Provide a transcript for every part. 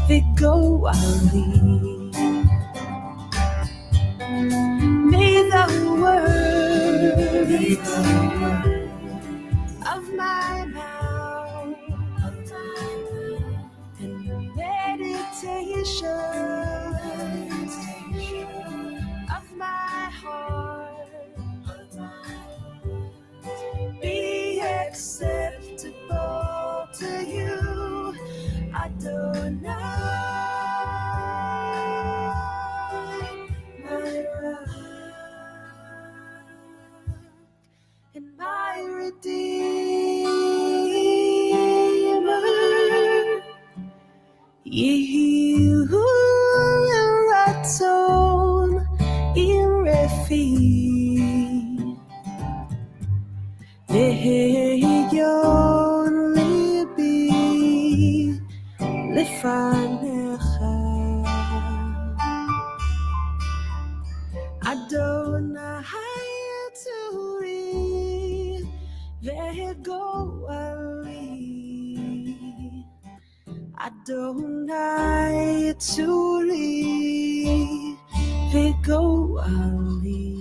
Vigo Ali. May the word of my mouth and meditation of my heart be acceptable to you, Adonai, my rock and my redeemer. Yehu Ratzon Irefi Ve'yon Libi Lefanecha Adonai Turi Ve'go Ali Adonai Turi Ve'go Ali.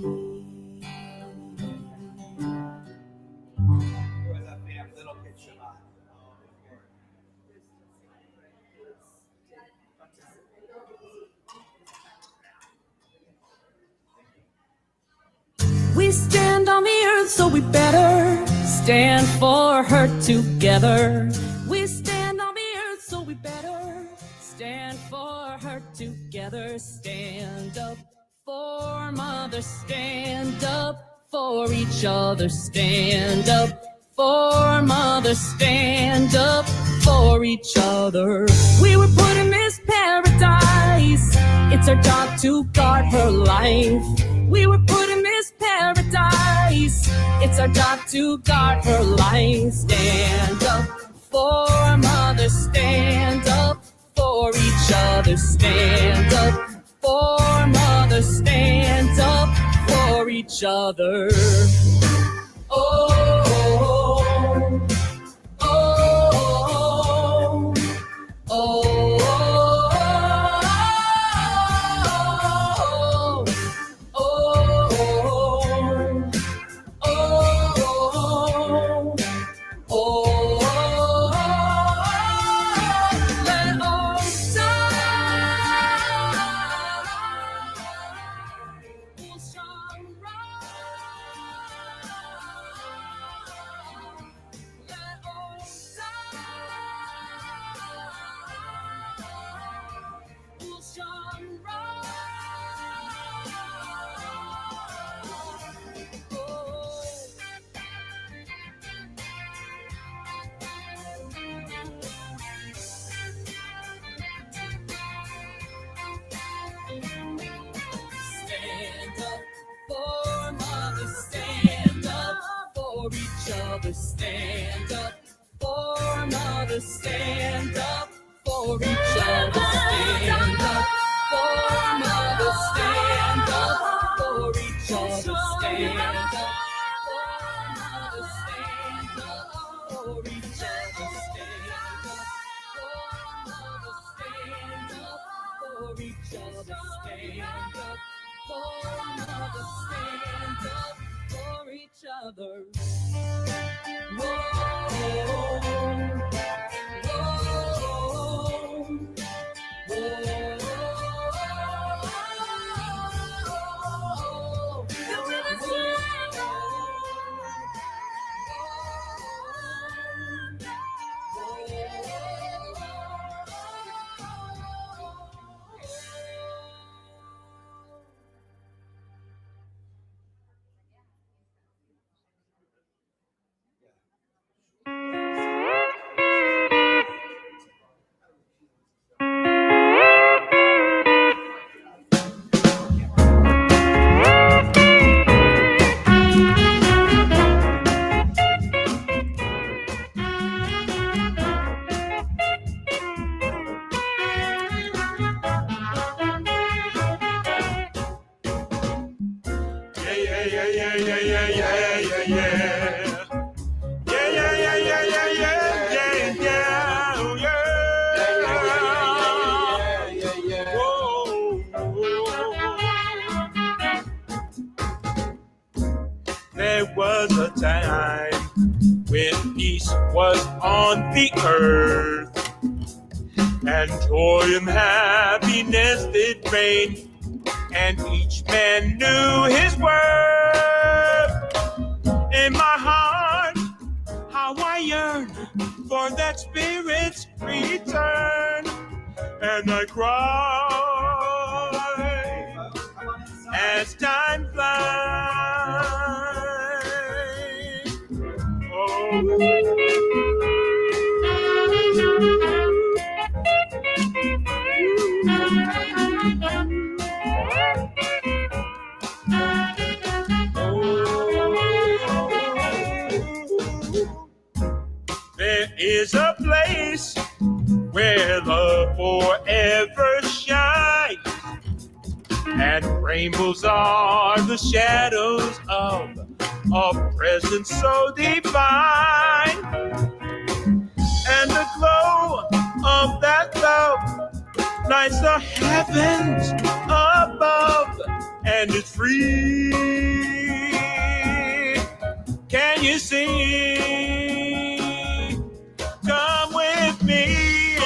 We stand on the earth, so we better stand for her together. We stand on the earth, so we better stand for her together. Stand up for mother, stand up for each other. Stand up for mother, stand up for each other. We were put in this paradise, it's our job to guard her life. We were put in this paradise, it's our job to guard her life. Stand up for mother, stand up for each other. Stand up for mother, stand up for each other. Oh, oh, oh, oh, stand up for mother, stand up for each other. Stand up for mother, stand up for each other. Stand up for mother, stand up for each other. Stand up for mother, stand up for each other. Stand up for mother, stand up for each other. Whoa, was a time when peace was on the earth, and joy and happiness did reign, and each man knew his worth. In my heart, how I yearn for that spirit's return, and I cry as time flies. Oh. There is a place where love forever shines, and rainbows are the shadows of a presence so divine, and the glow of that love lights the heavens above, and it's free. Can you see? Come with me.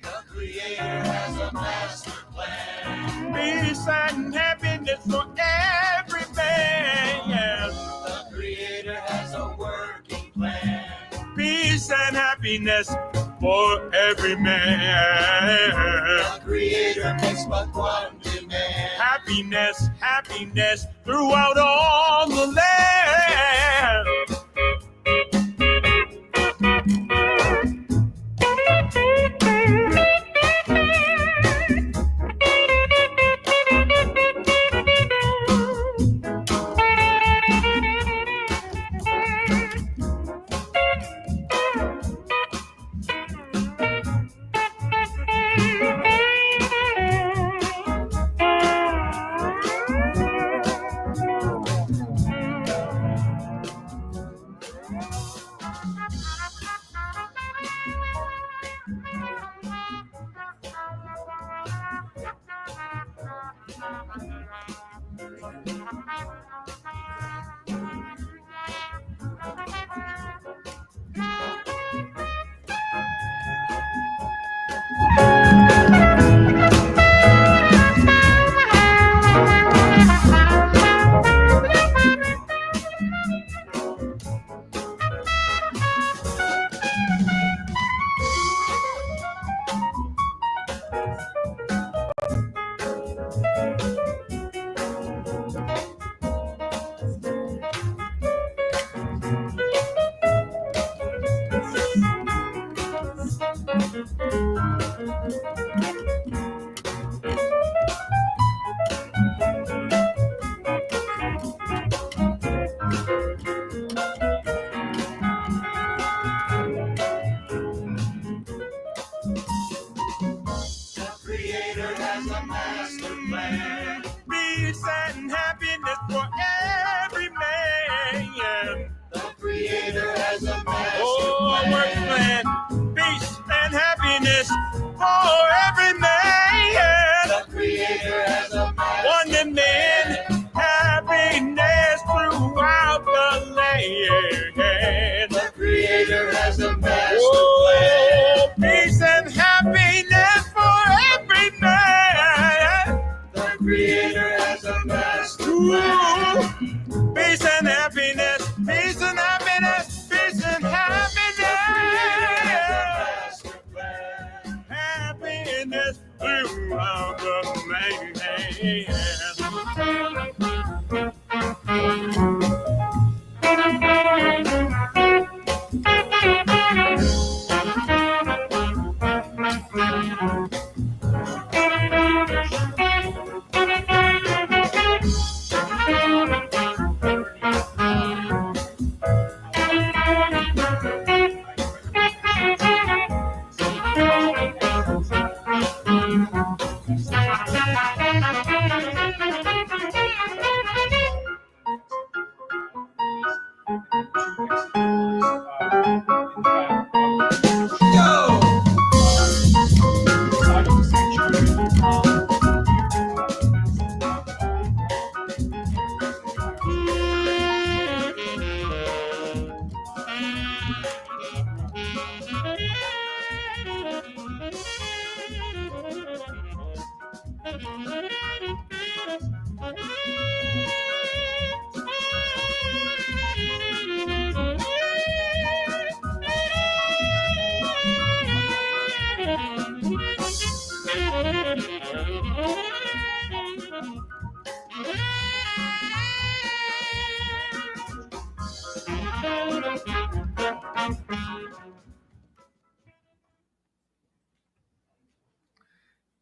The Creator has a master plan. Peace and happiness for every man. The Creator has a working plan. Peace and happiness for every man. The Creator makes but one demand. Happiness, happiness throughout all the land. Peace and happiness for every man. The Creator has a master work plan. Peace and happiness for every man. The Creator has a master One demand, happiness throughout the land. The Creator has a master Oh, peace and happiness for every man. The Creator has a master Ooh, peace and happiness, peace and happiness, peace and happiness. Happiness throughout the land.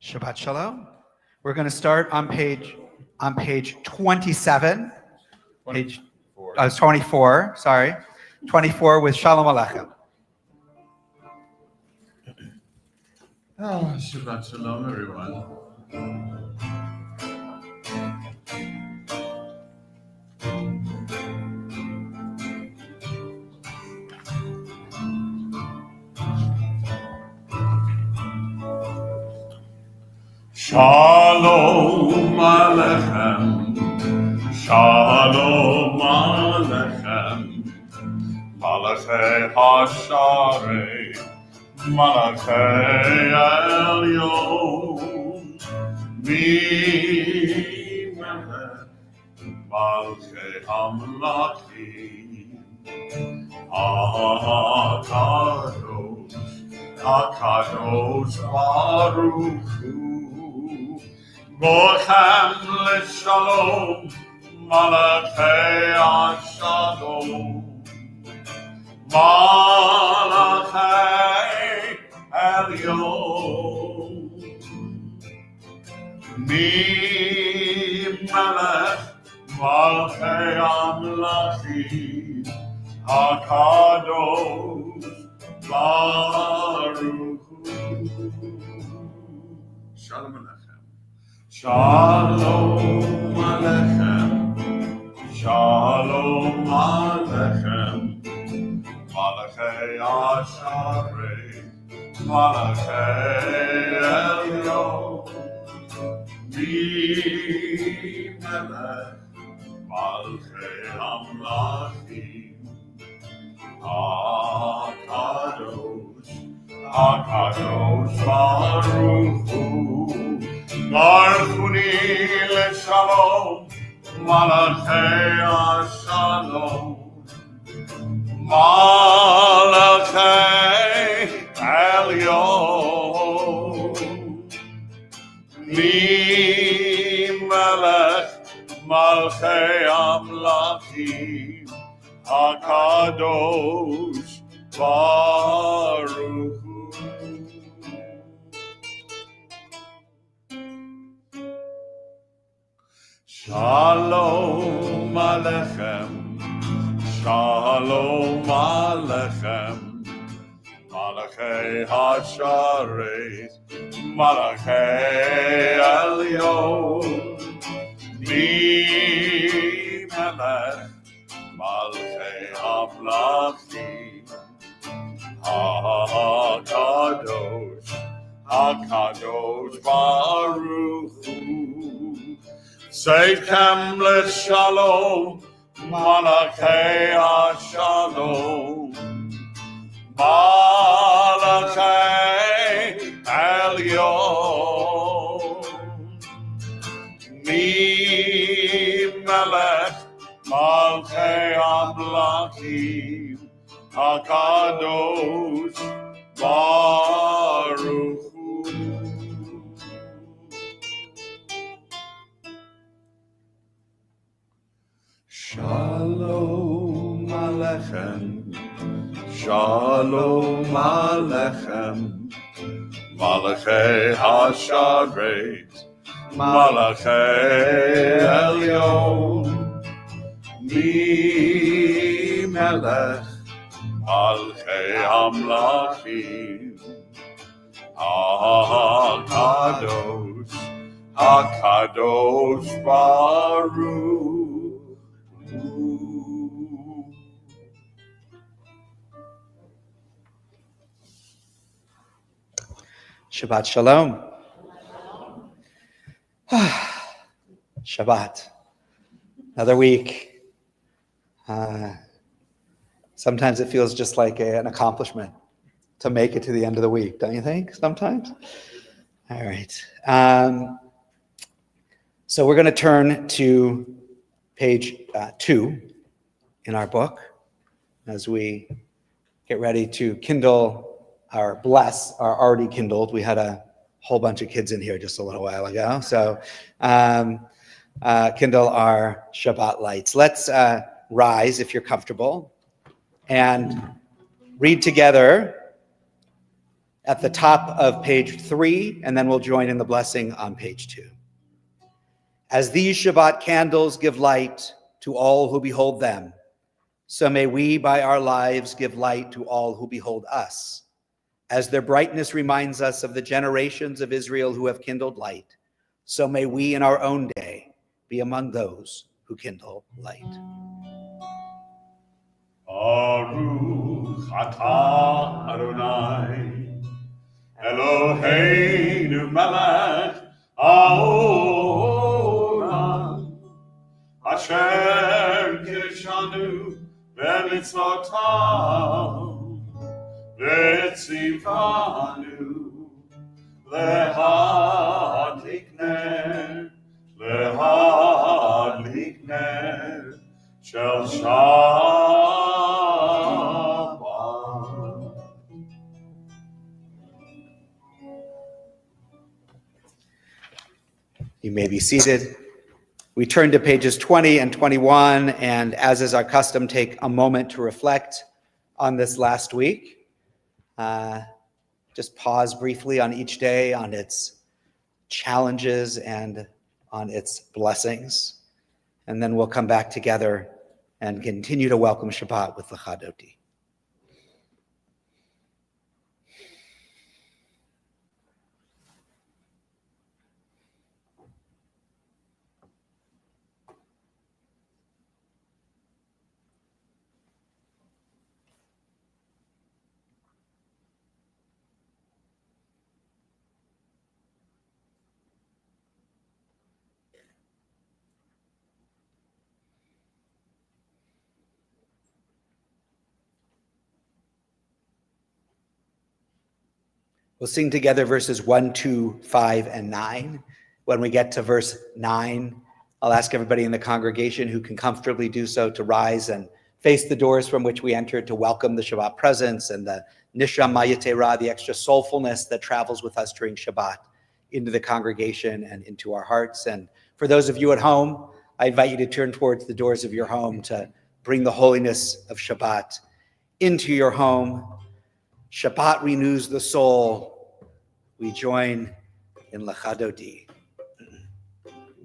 Shabbat Shalom. We're going to start on page 27. Page 24, sorry. 24 with Shalom Aleichem. Shabbat Shalom, everyone. Shalom Aleichem, Shalom Aleichem, Malachei Hasharei, Malachei Elyon, Mimelech, Malchei Hamlachim, HaKadosh Baruch Hu, Bochem L'Shalom, Malachei Hashalom, Malachei Elyon, Mimelech, Malchei Amlachim, HaKadosh Baruch Hu. Shalom Aleichem. Shalom Aleichem. Shalom Aleichem. Malachei Asharei, Malachei Elyon, Mimelech, Malchei Hamlachim, HaKadosh Baruch Hu, Baruchuni L'Shalom, Malachei Ashalom, Malachei Elyon, Mimelech, Malchei Amlachim, HaKadosh Baruch Hu. Shalom Aleichem, Shalom Aleichem, Malachei Hasharei, Malachei Elyon, Mimelech, Malchei Hamlachim, HaKadosh Baruch Hu, Seidchem L'Shalom, Malachei Hashalom, Malachei Elyon, Mimelech, Malchei Amlachim, HaKadosh Baruch Hu. Shalom Aleichem, Shalom Aleichem, Malachei Hasharei, Malachei Elyon, Mimelech, Malchei Amlachim, HaKadosh Baruch. Shabbat Shalom. Shabbat. Another week. Sometimes it feels just like an accomplishment to make it to the end of the week, don't you think? Sometimes? All right. So we're going to turn to page 2 in our book as we get ready to kindle our bless are already kindled. We had a whole bunch of kids in here just a little while ago. So kindle our Shabbat lights. Let's rise if you're comfortable and read together at the top of page 3, and then we'll join in the blessing on page 2. As these Shabbat candles give light to all who behold them, so may we by our lives give light to all who behold us. As their brightness reminds us of the generations of Israel who have kindled light, so may we in our own day be among those who kindle light. Baruch atah Adonai, Eloheinu melech haolam, Asher kishanu b'mitzvotav, v'tzivanu lehadlik ner shel Shabbat. You may be seated. We turn to pages 20 and 21, and as is our custom, take a moment to reflect on this last week. Just pause briefly on each day, on its challenges and on its blessings. And then we'll come back together and continue to welcome Shabbat with L'chadoti. We'll sing together verses 1, 2, 5, and 9. When we get to verse 9, I'll ask everybody in the congregation who can comfortably do so to rise and face the doors from which we entered to welcome the Shabbat presence and the Nishama Yetera, the extra soulfulness that travels with us during Shabbat, into the congregation and into our hearts. And for those of you at home, I invite you to turn towards the doors of your home to bring the holiness of Shabbat into your home. Shabbat renews the soul. We join in L'chadoti.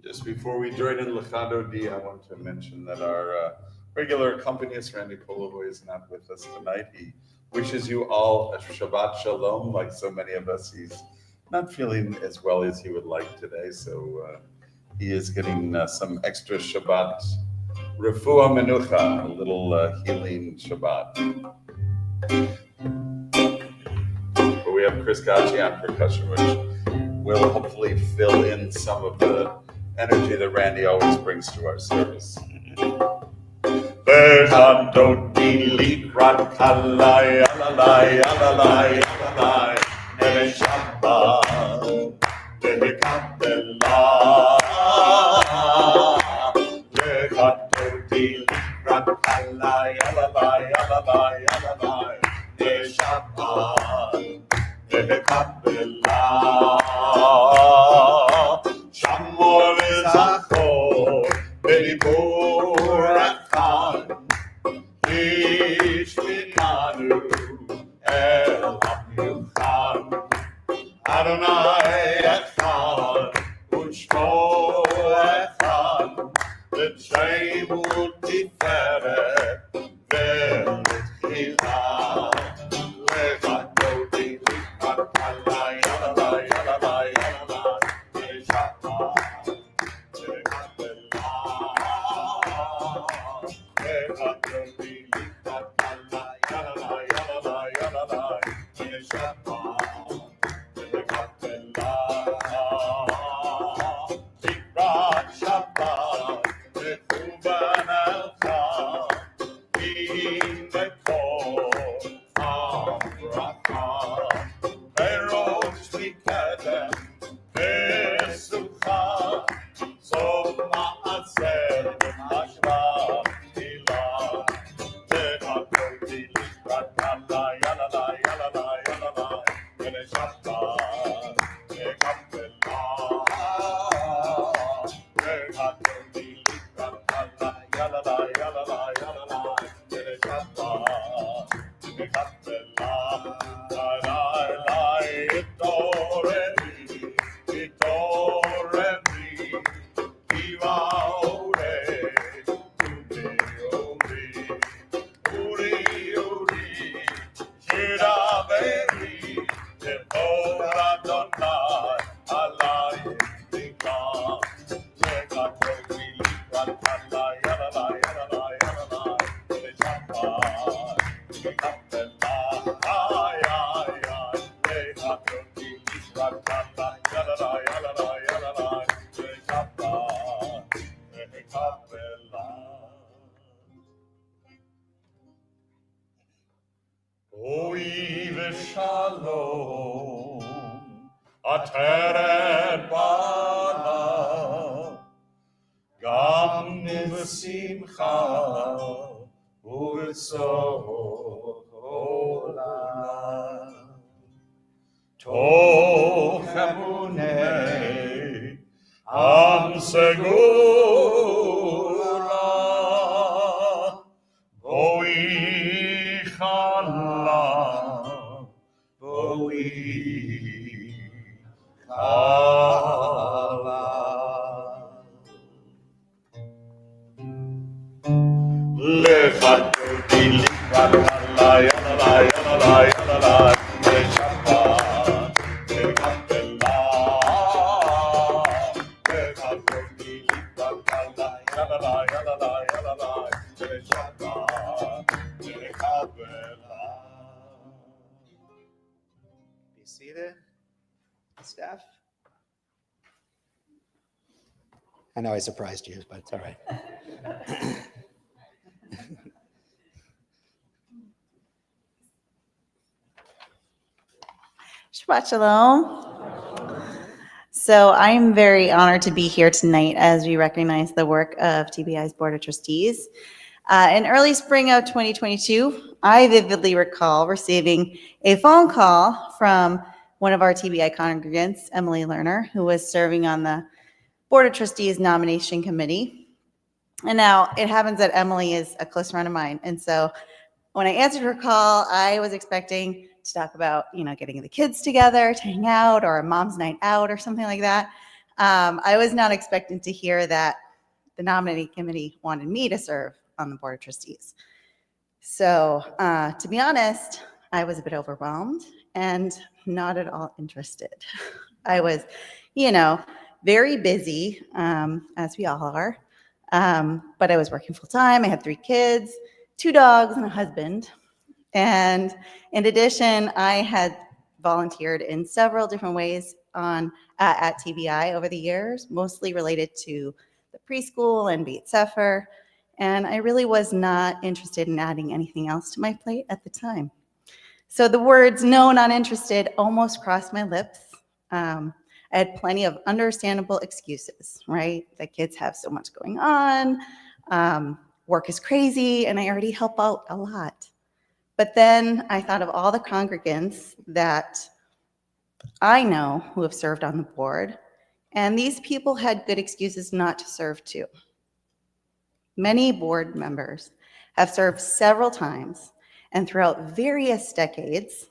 Just before we join in L'chadoti, I want to mention that our regular accompanist, Randy Polovoy, is not with us tonight. He wishes you all a Shabbat Shalom. Like so many of us, he's not feeling as well as he would like today, so he is getting some extra Shabbat Refuah Menucha, a little healing Shabbat. But we have Chris Gacci on percussion, which will hopefully fill in some of the energy that Randy always brings to our service. L'chadoti likrat kalai alalai alalai alalai neve Shabbat v'mikabelah. L'chadoti likrat kalai alalai alalai alalai neve Shabbat v'mikabelah. Shamor v'zachor v'dibur echad Ishminanu el ha'miuchad Adonai echad u'shmo echad l'shem u'tiferet v'letchilah l'chadoti likrat alai alalai alalai alalai v'shabbat v'mikabelah. Oi v'shalom, ateret bana, gam v'simcha, u'v'tzor olam. Toch emunei, am segula, boi chala, boi chala. Lechadoti likala, yalala, yalala, yalala, Shabbat, lekapela. Lechadoti likala, yalala, yalala, yalala, Shabbat, lekapela. Be seated, staff. I know I surprised you, but it's all right. Shabbat Shalom. So I'm very honored to be here tonight as we recognize the work of TBI's Board of Trustees. In early spring of 2022, I vividly recall receiving a phone call from one of our TBI congregants, Emily Lerner, who was serving on the Board of Trustees nomination committee. And now it happens that Emily is a close friend of mine. And so when I answered her call, I was expecting to talk about, getting the kids together to hang out or a mom's night out or something like that. I was not expecting to hear that the nominating committee wanted me to serve on the Board of Trustees. So to be honest, I was a bit overwhelmed and not at all interested. I was, very busy, as we all are, but I was working full time. I had 3 kids, 2 dogs, and a husband. And in addition, I had volunteered in several different ways at TBI over the years, mostly related to the preschool and Beth Sefer. And I really was not interested in adding anything else to my plate at the time. So the words "no, not interested" almost crossed my lips. I had plenty of understandable excuses, right? The kids have so much going on, work is crazy, and I already help out a lot. But then I thought of all the congregants that I know who have served on the board, and these people had good excuses not to serve too. Many board members have served several times and throughout various decades,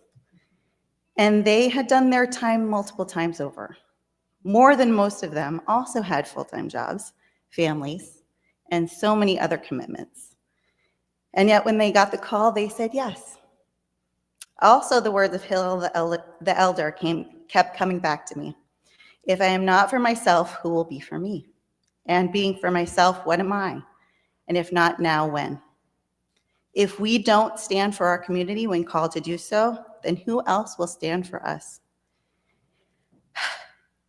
and they had done their time multiple times over. More than most of them also had full-time jobs, families, and so many other commitments. And yet when they got the call, they said yes. Also, the words of Hillel the elder kept coming back to me. If I am not for myself, who will be for me? And being for myself, what am I? And if not now, when? If we don't stand for our community when called to do so, then who else will stand for us?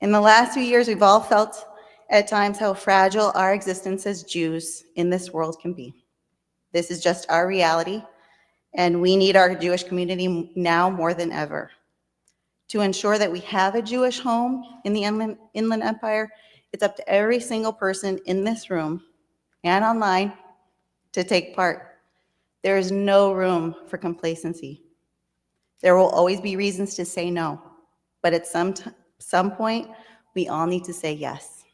In the last few years, we've all felt at times how fragile our existence as Jews in this world can be. This is just our reality, and we need our Jewish community now more than ever. To ensure that we have a Jewish home in the Inland Empire, it's up to every single person in this room and online to take part. There is no room for complacency. There will always be reasons to say no, but at some point, we all need to say yes.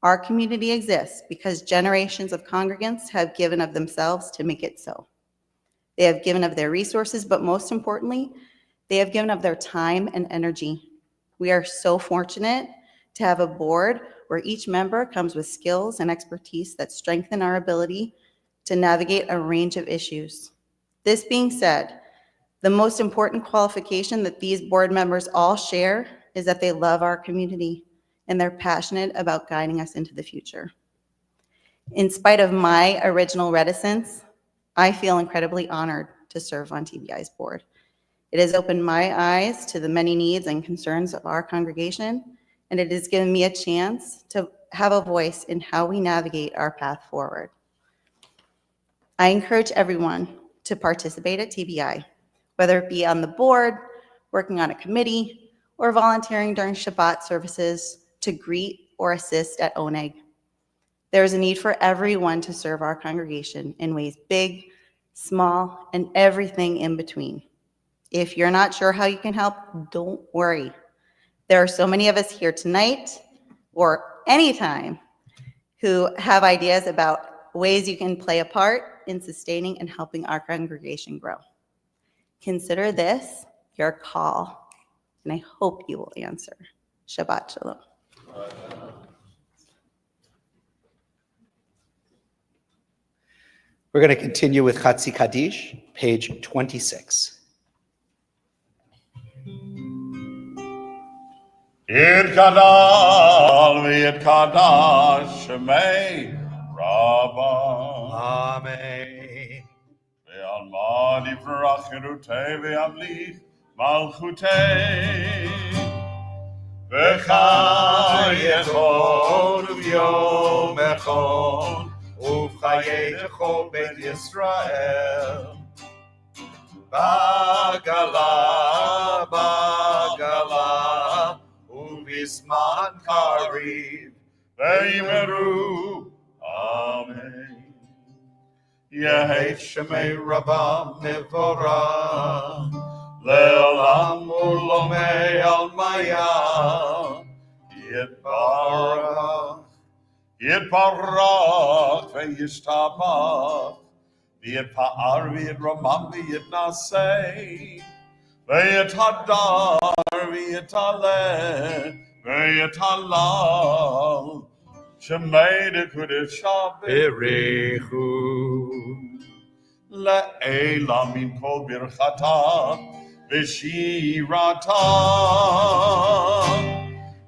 Our community exists because generations of congregants have given of themselves to make it so. They have given of their resources, but most importantly, they have given of their time and energy. We are so fortunate to have a board where each member comes with skills and expertise that strengthen our ability to navigate a range of issues. This being said, the most important qualification that these board members all share is that they love our community and they're passionate about guiding us into the future. In spite of my original reticence, I feel incredibly honored to serve on TBI's board. It has opened my eyes to the many needs and concerns of our congregation, and it has given me a chance to have a voice in how we navigate our path forward. I encourage everyone to participate at TBI, whether it be on the board, working on a committee, or volunteering during Shabbat services to greet or assist at Oneg. There is a need for everyone to serve our congregation in ways big, small, and everything in between. If you're not sure how you can help, don't worry. There are so many of us here tonight or anytime who have ideas about ways you can play a part in sustaining and helping our congregation grow. Consider this your call, and I hope you will answer. Shabbat Shalom. We're going to continue with Chatzi Kaddish, page 26. Yitgadal v'yitkadash shemei Rabbah. Amen. Ve'alma divrach cherutei ve'amlich malchutei. V'chayechol v'yom echol uv'chayechol bet Yisrael. Bagala, bagala, uvisman kariv, ve'imeru, amen. Yehi shemei rabam mevorah, le'olam ulomei almaya, yitbarach, yitbarach, ve'yishtabach, V'yitpa'ar v'yitramam v'yitnaseh, v'yitadar v'yitaleh, v'yitalal, shemei dekudesha b'richu, le'ela min kol birchata v'shirata,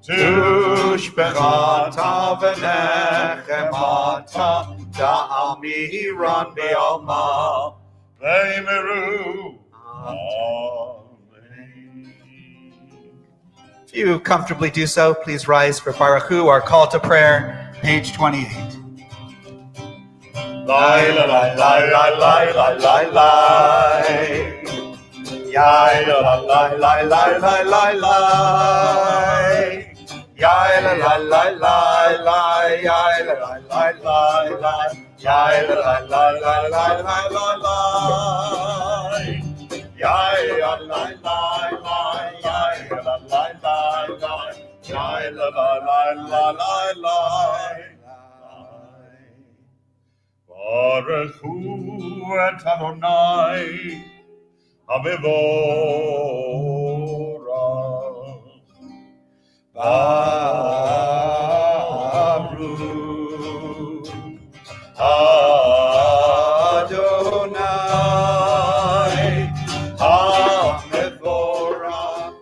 tushbechata v'nechemata, Da'amiran be'alma, ve'meru, amen. If you comfortably do so, please rise for Baruch Hu, our call to prayer, page 28. Lai, la, la, la, la, la, la, la, la. Yai, la, la, la, la, la, la, la, la. Yai, la, la, la, la, la, yai, la, la, la, la, la. Yai, la, la, la, la, la, la, la, la. Yai, la, la, la, la, yai, la, la, la, la. Yai, la, la, la, la, la, la. Baruch Hu et Adonai, Hamevorach. Baruch Adonai, Hamevorach,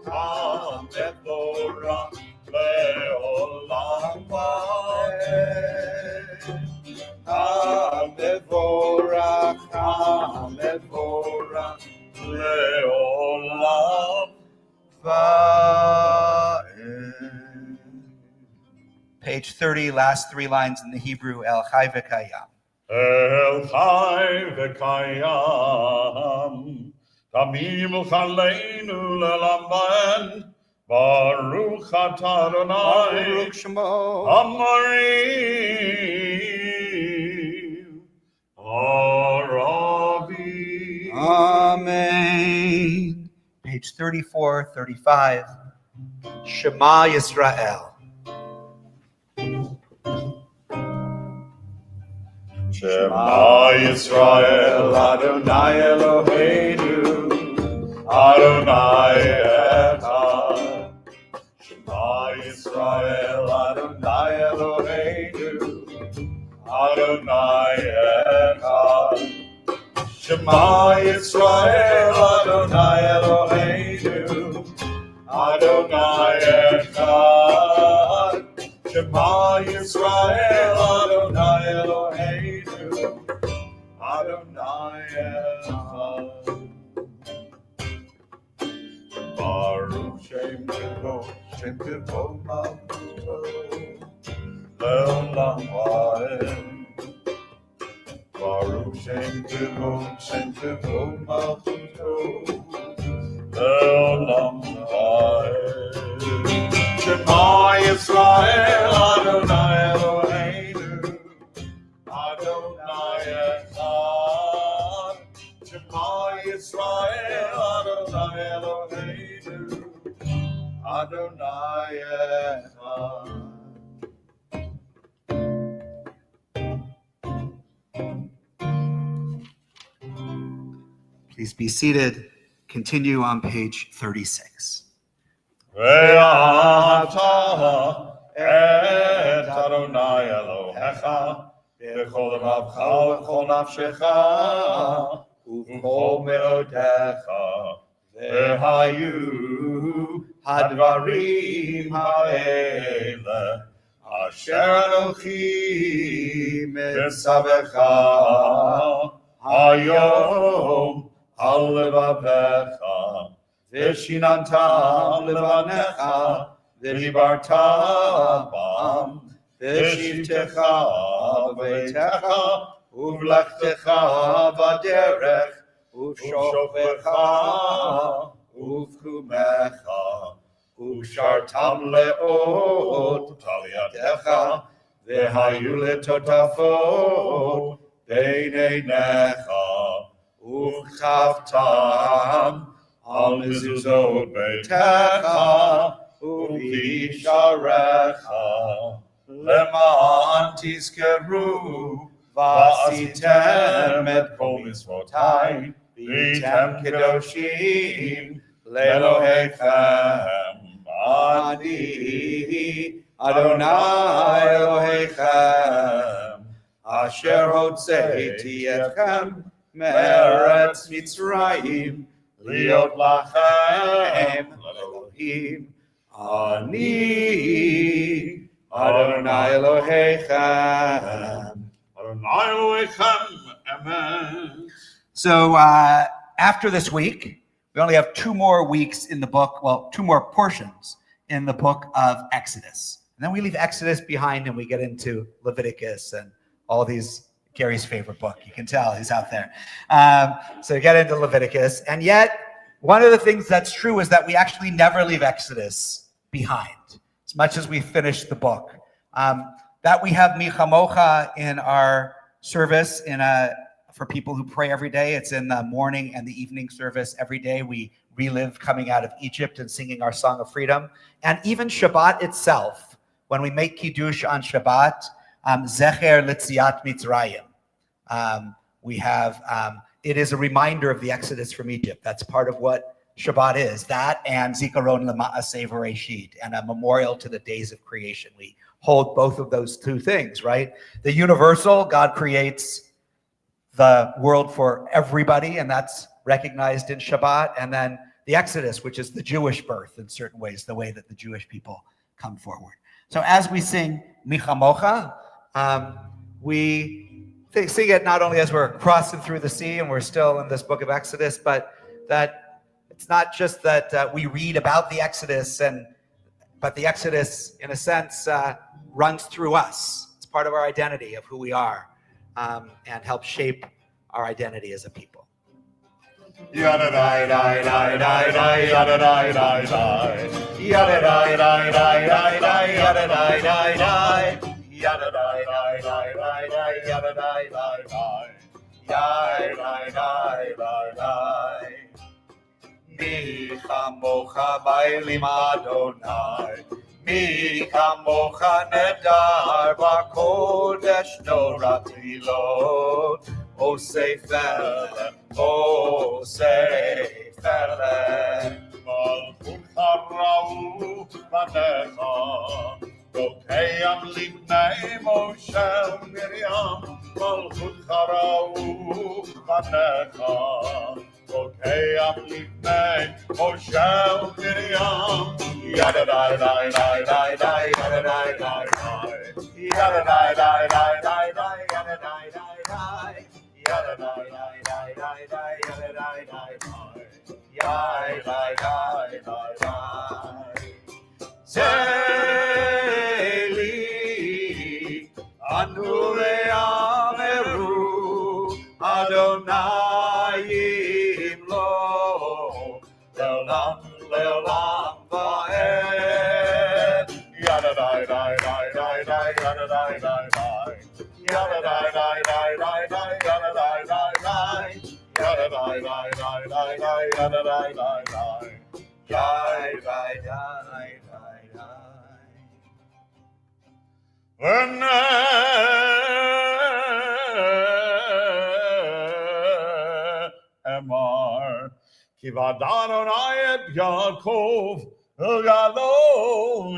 Hamevorach, Le'olam Va'ed. Hamevorach, Hamevorach, Le'olam Va'ed. Page 30, last three lines in the Hebrew, El Chai V'Kayam. El Chai V'Kayam, Tamim Chaleinu Le'Lamban, Baruch Atah Adonai, Baruch Shemo. Amarim, Arabi. Amen. Page 34, 35. Shema Yisrael. Shema Yisrael, Adonai Eloheinu, Adonai Echad. Shema Yisrael, Adonai Eloheinu, Adonai Echad. Shema Yisrael, Adonai Eloheinu, Adonai Echad. Shema Yisrael, Adonai Eloheinu, Adonai Baruch Shem Kevod Malchuto Le'olam Va'ed. Baruch Shem Kevod Malchuto Le'olam Va'ed. Shema Yisrael Adonai Eloheinu Adonai Echad. Shema Yisrael Adonai Eloheinu Adonai Echad. Please be seated. Continue on page 36. ואהבת את אדוני אלוהיך בכל לבבך ובכל נפשך ובכל מאודיך. והיו הדברים האלה אשר אנוכי מצווך היום על לבביך. ושיננתם לבניך, ודיברת בם, בשבתך בביתך, ובלכתך בדרך, ובשוכבך, ובקומך, ושרתם לאות על ידך, והיו לטוטפות בין עיניך, וכתבתם על מזוזות ביתך ובשעריך, למען תזכרו ועשיתם את כל מצוותיי, והייתם קדושים לאלוהיכם. אני אדוני אלוהיכם, אשר הוצאתי אתכם מארץ מצרים, להיות לכם לאלוהים. אני אדוני אלוהיכם. אדוני אלוהיכם, amen. So after this week, we only have 2 more weeks in the book, well, 2 more portions in the book of Exodus. And then we leave Exodus behind and we get into Leviticus and all these, Gary's favorite book. You can tell he's out there. So we get into Leviticus. And yet, one of the things that's true is that we actually never leave Exodus behind, as much as we finish the book. That we have Michamocha in our service for people who pray every day. It's in the morning and the evening service every day. We relive coming out of Egypt and singing our Song of Freedom. And even Shabbat itself, when we make Kiddush on Shabbat, Zecher Litziat Mitzrayim. We have, it is a reminder of the Exodus from Egypt. That's part of what Shabbat is. That and Zikaron L'Ma'aseh V'Reshit, and a memorial to the days of creation. We hold both of those 2 things, right? The universal, God creates the world for everybody, and that's recognized in Shabbat. And then the Exodus, which is the Jewish birth in certain ways, the way that the Jewish people come forward. So as we sing Michamocha, we sing it not only as we're crossing through the sea and we're still in this book of Exodus, but that it's not just that we read about the Exodus, but the Exodus, in a sense, runs through us. It's part of our identity of who we are, and helps shape our identity as a people. Yada die die die die die yada die die die yada die die die die die yada die die die yada die die die die die yada die die die yada die die die die. Mi chamocha ba'elim Adonai, mi chamocha nedar b'kodesh norat milot. O Sefer, Malchut Harau Banecha, Dokeyam Libnei Moshe Miriam, Malchut Harau Banecha, Dokeyam Libnei Moshe Miriam, Yada die die die die die, yada die die die, yada die die die die die, yada die die die. Yada Zeli anu ve'ameru Adonai lo leolam leolam va'ed yada dai dai dai dai dai yada dai dai dai yada dai dai dai dai dai yada dai dai dai yada dai dai dai dai dai yada dai dai dai dai dai dai dai dai Emar Kivadano Ayat Yaakov Galo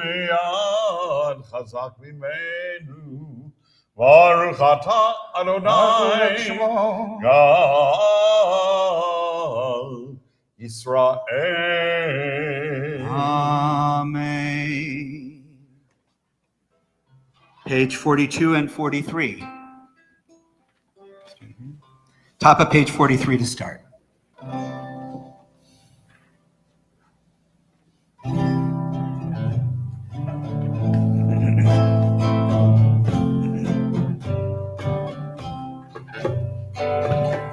Yad Chazak Mimenu Baruch Ata Adonai Gal Yisrael. Amen. Page 42 and 43. Top of page 43 to start.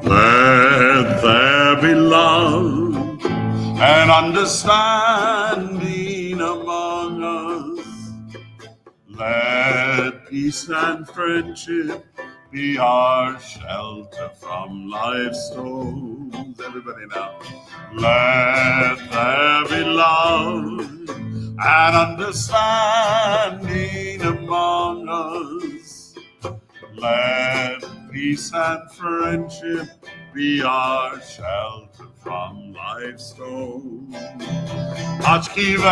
Let there be love and understanding among us. Let peace and friendship be our shelter from life's storms. Everybody now. Let there be love and understanding among us. Let peace and friendship be our shelter from life's storms. Hashkivenu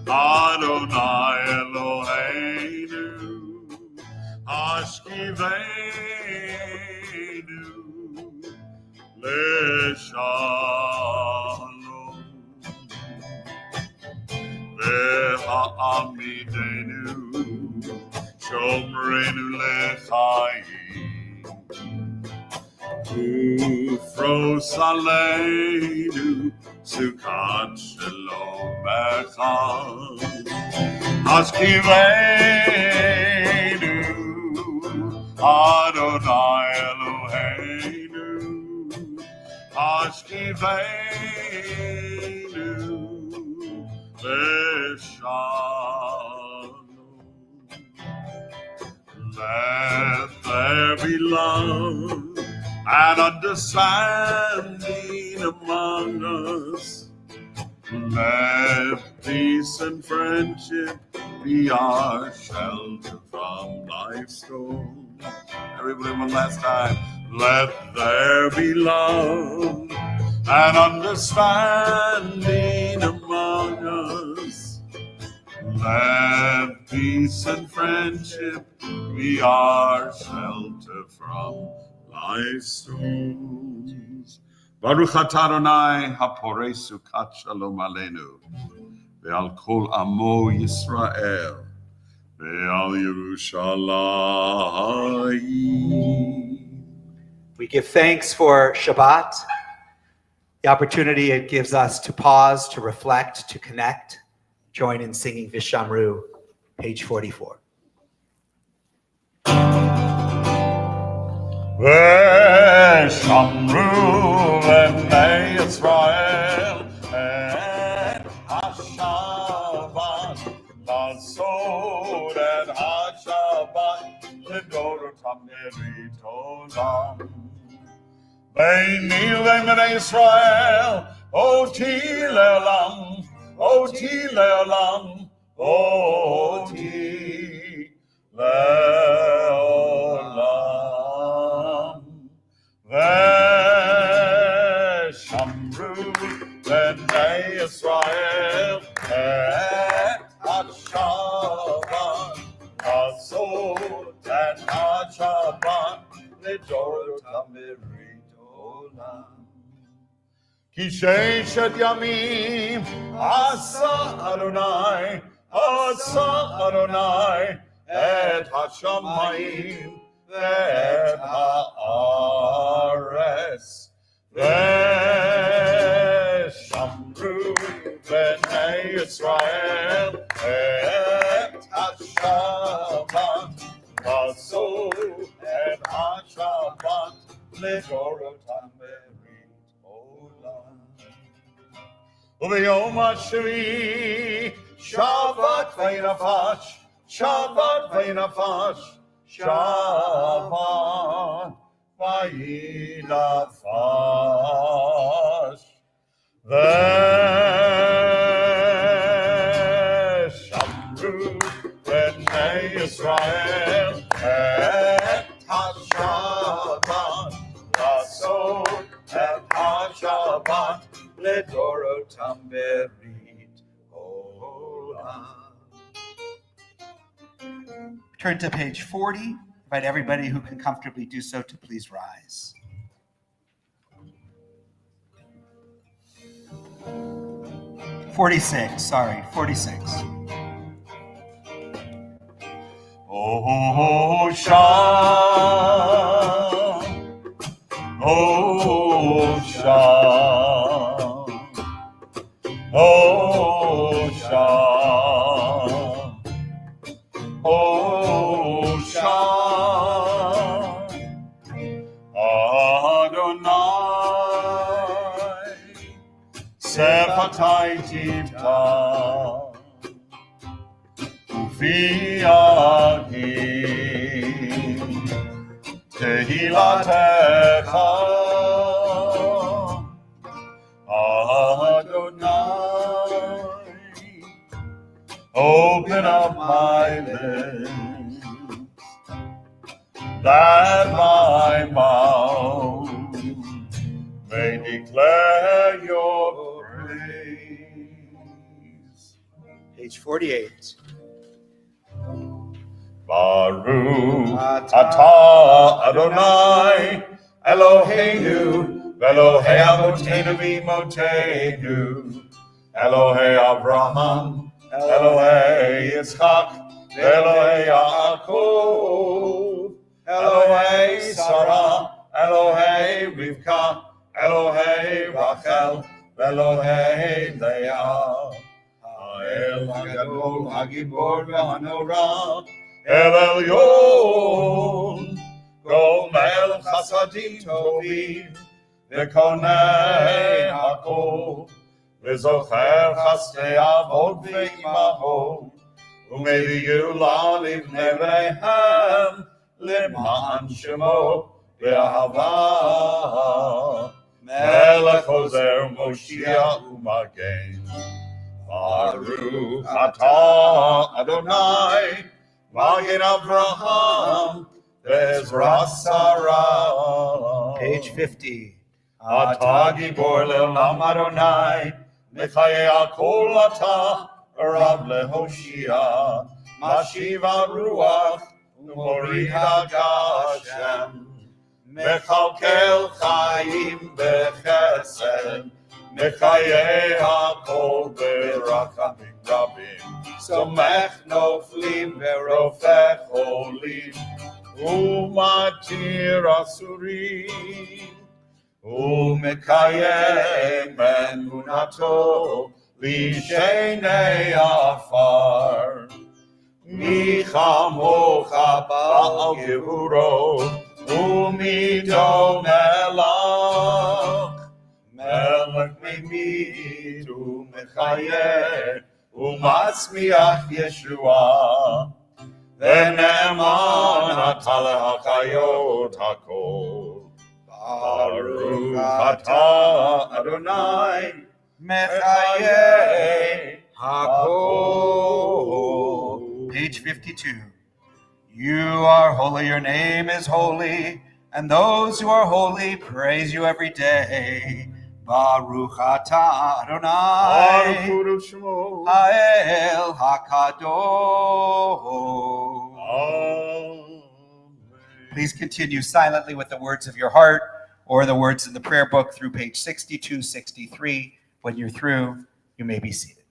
Adonai Eloheinu Hashkivenu Leshalom Ve'ha'amidenu Shomrenu lechayim Ufros aleinu Sukkot shalom echad Hashkivenu Adonai Eloheinu Hashkivenu Leshalom. Let there be love and understanding among us. Let peace and friendship be our shelter from life's storms. Everybody, one last time. Let there be love and understanding among us. Let peace and friendship be our shelter from life's storms. Baruch atah Adonai haporei sukat shalom aleinu ve'al kol amo Yisrael ve'al Yerushalayim. We give thanks for Shabbat, the opportunity it gives us to pause, to reflect, to connect. Join in singing Vishamru, page 44. Veshamru v'nei Yisrael et HaShabbat Lasod et HaShabbat L'dorotam Merit Olam Beini v'nei Yisrael Oti le'olam Oti le'olam Oti le'olam Veshamru v'nei Yisrael et HaShabbat Lasod et HaShabbat L'dorotam Merit Olam Ki sheishet yamim asa Adonai et hashamayim ואת הארץ. ושמרו בני ישראל את השבת, עשו את השבת לדורותם ברית עולם. וביום השביעי שבת ונפש, שבת ונפש, שבת וינפש. ושמרו בני ישראל את השבת, לעשות את השבת לדורותם ברית עולם. Turn to page 40. Invite everybody who can comfortably do so to please rise. "46, sorry, 46. Oh, Shah, oh, Shah, oh, Shah, oh, Shah, Adonai, Sefatai Tivta, Ufiagi, Tehilatecha, Adonai, open up my lips, that my mouth may declare your praise. Page 48. Baruch atah Adonai Eloheinu Elohei Avotenu v'imotenu Elohei Avraham Elohei Yitzchak Elohei Yaakov Elohei Sarah Elohei Rivka Elohei Rachel Elohei Leah Ha'el HaGadol HaGibor VeHaNorah El Elyon, Gomel Chasadim Tovim, V'konei Hakol, V'zocher Chasdei Avot V'imahot, U'meviyu L'alivnei Rehem, L'ma'an Shemo V'ahava, Melech Ozer Moshiach U'magen, Baruch atah Adonai, Magen Avraham, Bezrat Sarah. Page 50. Atah Gibor Le'olam Adonai, Mechayei HaKol Atah, Rav LeHoshia, Mashiv HaRuach, Umorid HaGashem, Mechalkel Chaim Bechesed, Mechayei HaKol Berachamim Rabim, Somech Noflim Verofech Olim, Umatir Asurim, Umekayem Emunato, Lishenei Afar, Michamocha Baal Gevuro, Umido Melach, Melech Mimid Umechayeh, Umatzmiach Yeshua, V'ne'eman atah HaChayot HaKol, Baruch atah Adonai, Mechayeh HaKol. Page 52. You are holy, your name is holy, and those who are holy praise you every day. Baruch atah Adonai, Ha'el HaKadosh. Please continue silently with the words of your heart or the words in the prayer book through page 62, 63. When you're through, you may be seated.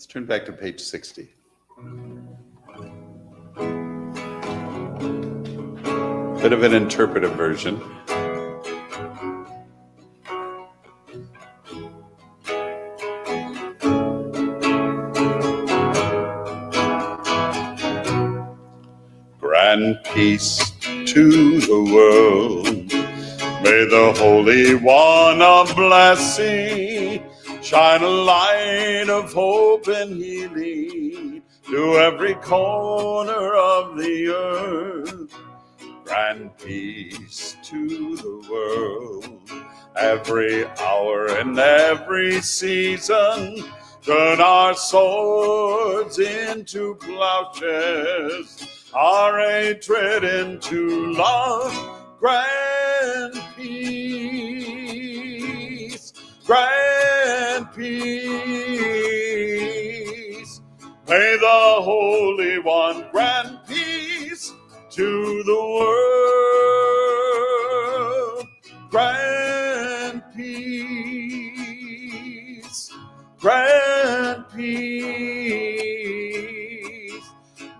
Let's turn back to page 60. Bit of an interpretive version. Grant peace to the world. May the Holy One of blessing shine a light of hope and healing to every corner of the earth. Grant peace to the world, every hour and every season. Turn our swords into plowshares, our hatred into love. Grant peace, grant peace. May the Holy One grant peace to the world. Grant peace, grant peace.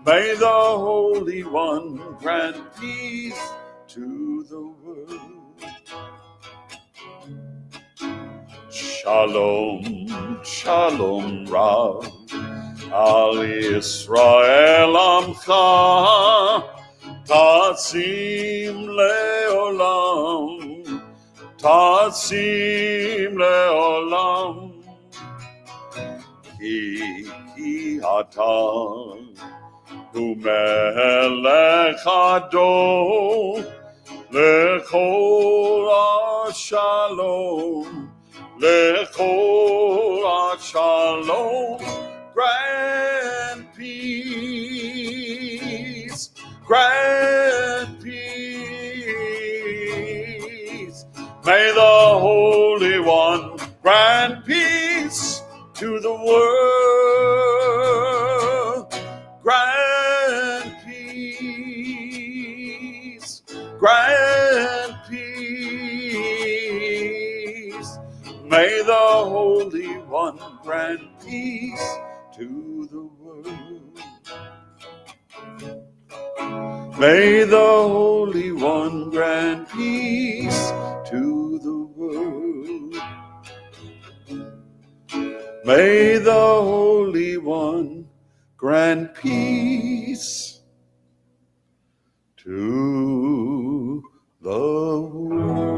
May the Holy One grant peace to the world. Shalom, shalom Rav, Al Yisrael Amcha, Tasim Leolam, Tasim Leolam, Ki Ata, Hu Melech Adon, Lechol Shalom, Lechol Shalom. Grant peace, grant peace. May the Holy One grant peace to the world. Grant peace, grant peace. May the Holy One grant peace to the world. May the Holy One grant peace to the world. May the Holy One grant peace to the world.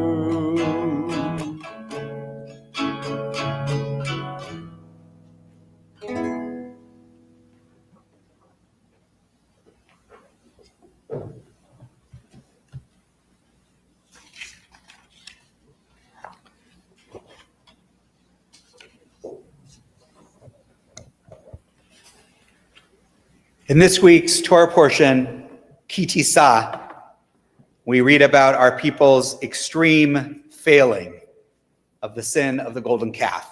In this week's Torah portion, Ki Tisa, we read about our people's extreme failing of the sin of the golden calf.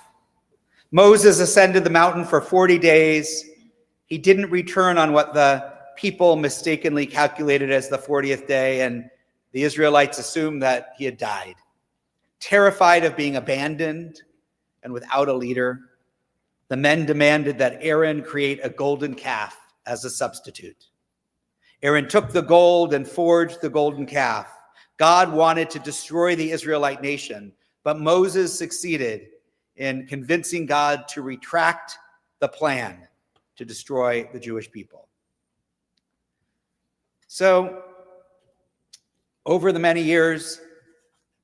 Moses ascended the mountain for 40 days. He didn't return on what the people mistakenly calculated as the 40th day, and the Israelites assumed that he had died. Terrified of being abandoned and without a leader, the men demanded that Aaron create a golden calf as a substitute. Aaron took the gold and forged the golden calf. God wanted to destroy the Israelite nation, but Moses succeeded in convincing God to retract the plan to destroy the Jewish people. So, over the many years,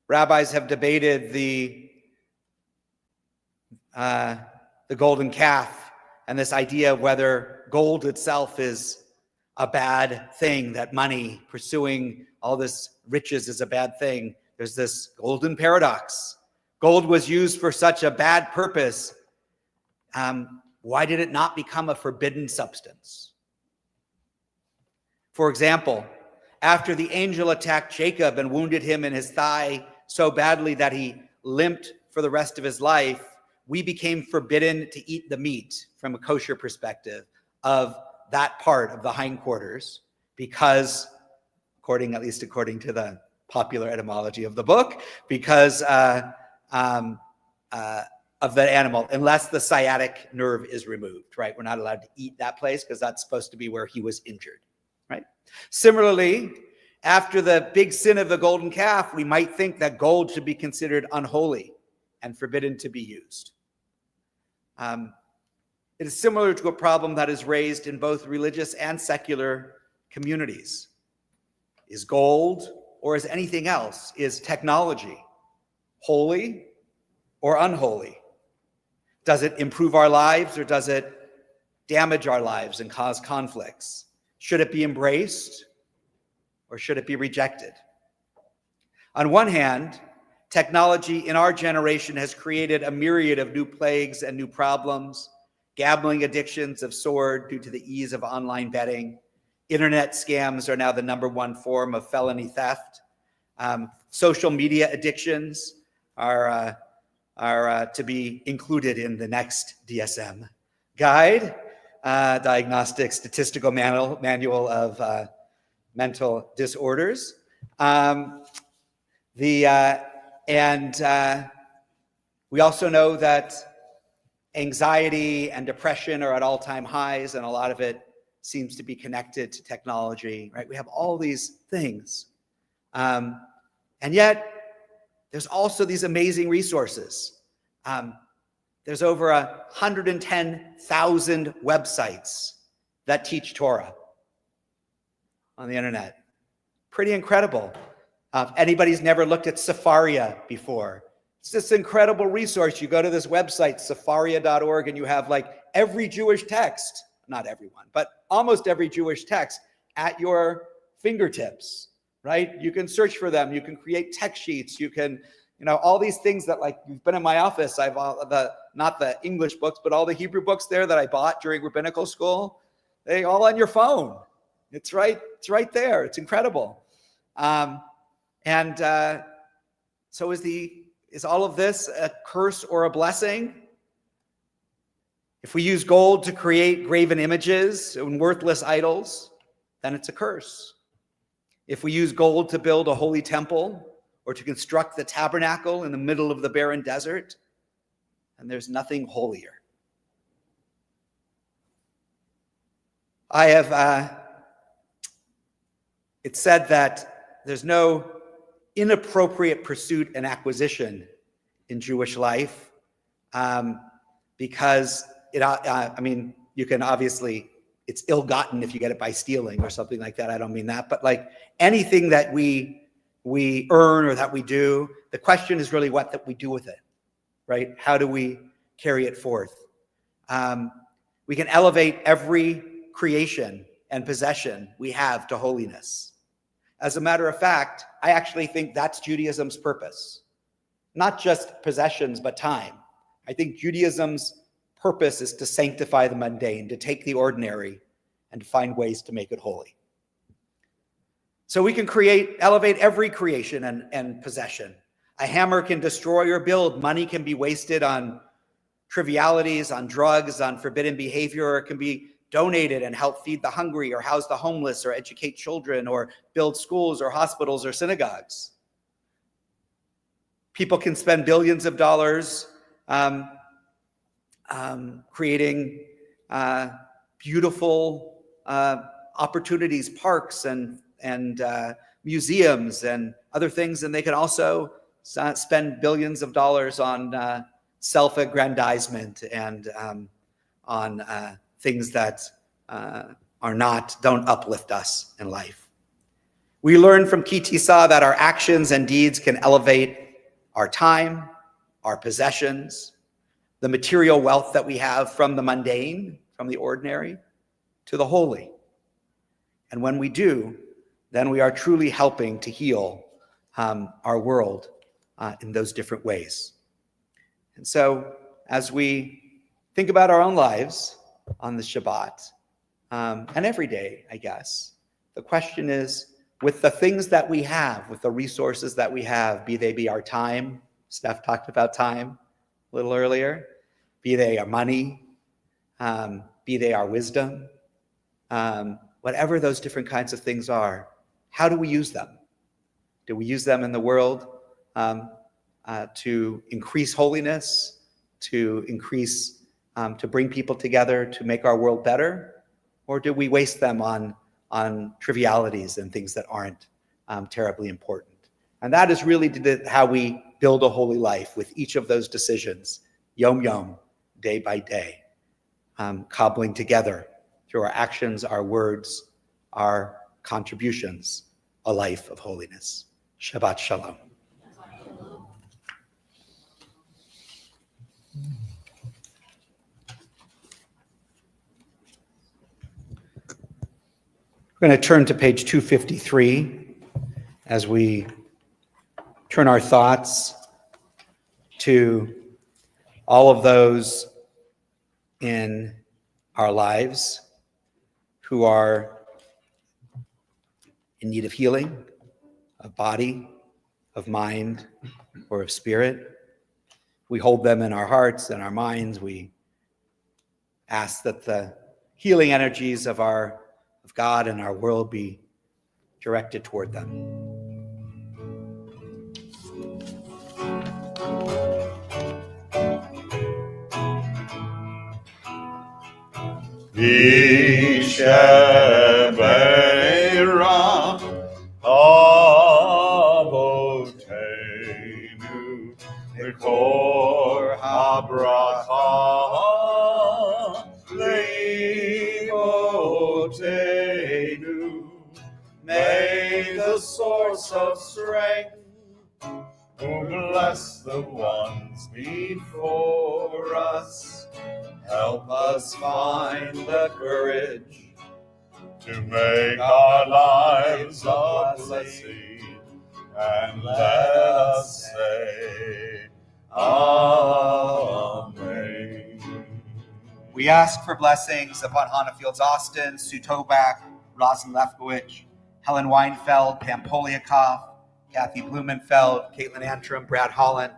rabbis have debated the golden calf and this idea of whether gold itself is a bad thing, that money, pursuing all this riches is a bad thing. There's this golden paradox. Gold was used for such a bad purpose. Why did it not become a forbidden substance? For example, after the angel attacked Jacob and wounded him in his thigh so badly that he limped for the rest of his life, we became forbidden to eat the meat from a kosher perspective of that part of the hindquarters because, at least according to the popular etymology of the book, because of the animal, unless the sciatic nerve is removed, right? We're not allowed to eat that place because that's supposed to be where he was injured, right? Similarly, after the big sin of the golden calf, we might think that gold should be considered unholy and forbidden to be used. It is similar to a problem that is raised in both religious and secular communities. Is gold, or is anything else, is technology holy or unholy? Does it improve our lives, or does it damage our lives and cause conflicts? Should it be embraced, or should it be rejected? On one hand, technology in our generation has created a myriad of new plagues and new problems. Gambling addictions have soared due to the ease of online betting. Internet scams are now the #1 form of felony theft. Social media addictions are to be included in the next DSM guide, Diagnostic Statistical Manual of Mental Disorders. We also know that anxiety and depression are at all-time highs, and a lot of it seems to be connected to technology, right? We have all these things. And yet, there's also these amazing resources. There's over 110,000 websites that teach Torah on the internet. Pretty incredible. If anybody's never looked at Sefaria before, it's this incredible resource. You go to this website, sefaria.org, and you have like every Jewish text, not everyone, but almost every Jewish text at your fingertips, right? You can search for them. You can create text sheets. You can, all these things that, like, you've been in my office. I've not the English books, but all the Hebrew books there that I bought during rabbinical school, they all on your phone. It's right there. It's incredible. So is all of this a curse or a blessing? If we use gold to create graven images and worthless idols, then it's a curse. If we use gold to build a holy temple or to construct the tabernacle in the middle of the barren desert, then there's nothing holier. It's said that there's no inappropriate pursuit and acquisition in Jewish life, because you can obviously, it's ill-gotten if you get it by stealing or something like that. I don't mean that, but like anything that we earn or that we do, the question is really what that we do with it, right? How do we carry it forth? We can elevate every creation and possession we have to holiness. As a matter of fact, I actually think that's Judaism's purpose. Not just possessions, but time. I think Judaism's purpose is to sanctify the mundane, to take the ordinary, and to find ways to make it holy. So we can elevate every creation and possession. A hammer can destroy or build. Money can be wasted on trivialities, on drugs, on forbidden behavior, or it can be donated and help feed the hungry or house the homeless or educate children or build schools or hospitals or synagogues. People can spend billions of dollars creating beautiful opportunities, parks and museums and other things, and they can also spend billions of dollars on self-aggrandizement and on things that don't uplift us in life. We learn from Ki Tisa that our actions and deeds can elevate our time, our possessions, the material wealth that we have, from the mundane, from the ordinary, to the holy. And when we do, then we are truly helping to heal our world in those different ways. And so as we think about our own lives on the Shabbat, and every day, I guess, the question is, with the things that we have, with the resources that we have, be our time, Steph talked about time a little earlier, be they our money, be they our wisdom, whatever those different kinds of things are, how do we use them? Do we use them in the world to increase holiness, to increase, to bring people together, to make our world better? Or do we waste them on trivialities and things that aren't terribly important? And that is really how we build a holy life, with each of those decisions, yom yom, day by day, cobbling together through our actions, our words, our contributions, a life of holiness. Shabbat shalom. We're going to turn to page 253 as we turn our thoughts to all of those in our lives who are in need of healing, of body, of mind, or of spirit. We hold them in our hearts and our minds. We ask that the healing energies of God and our world be directed toward them. Ishebeira Avotenu Mikor Habracha Leimotenu. May the source of strength who bless the ones before us help us find the courage to make our lives a blessing, and let us say, Amen. We ask for blessings upon Hannah Fields Austin, Sue Tobak, Rosin Lefkowitz, Helen Weinfeld, Pam Poliakoff, Kathy Blumenfeld, Caitlin Antrim, Brad Holland,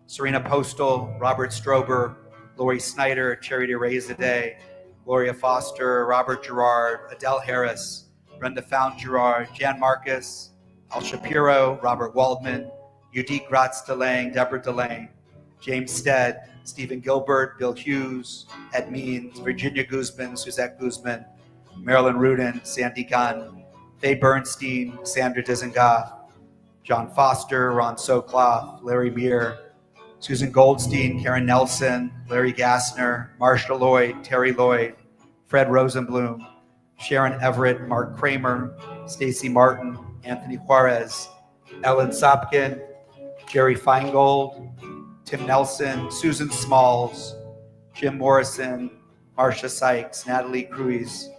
Serena Postal, Robert Strober, Lori Snyder, Charity Rezadeh, Gloria Foster, Robert Gerard, Adele Harris, Brenda Found Gerard, Jan Marcus, Al Shapiro, Robert Waldman, Udit Gratz DeLange, Deborah DeLange, James Stead, Stephen Gilbert, Bill Hughes, Ed Means, Virginia Guzman, Suzette Guzman, Marilyn Rudin, Sandy Gunn, Faye Bernstein, Sandra Dizengoff, John Foster, Ron Sokloff, Larry Muir, Susan Goldstein, Karen Nelson, Larry Gassner, Marsha Lloyd, Terry Lloyd, Fred Rosenblum, Sharon Everett, Mark Kramer, Stacy Martin, Anthony Juarez, Ellen Sopkin, Jerry Feingold, Tim Nelson, Susan Smalls, Jim Morrison, Marcia Sykes, Natalie Cruz,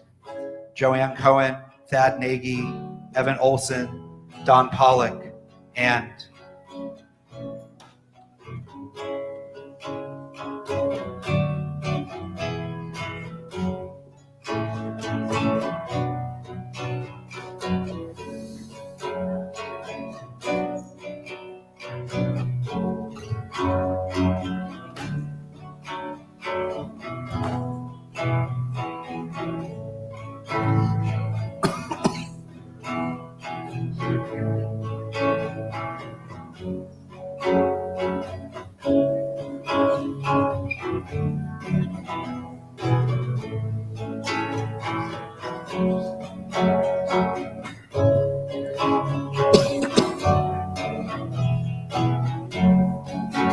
Joanne Cohen, Thad Nagy, Evan Olson, Don Pollock, and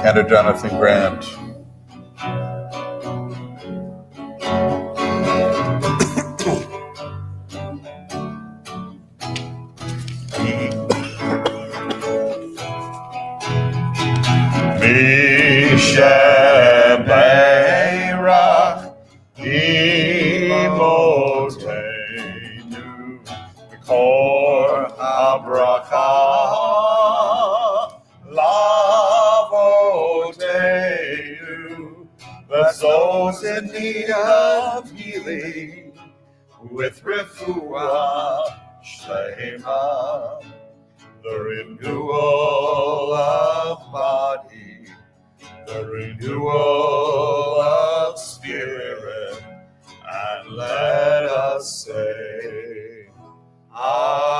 Cantor Jonathan Grant. Mishebeirach Imotenu Mikor Habracha Lavotenu. Bless those in need of healing with refuah shlema, the renewal of body, the renewal of spirit, and let us say, Amen.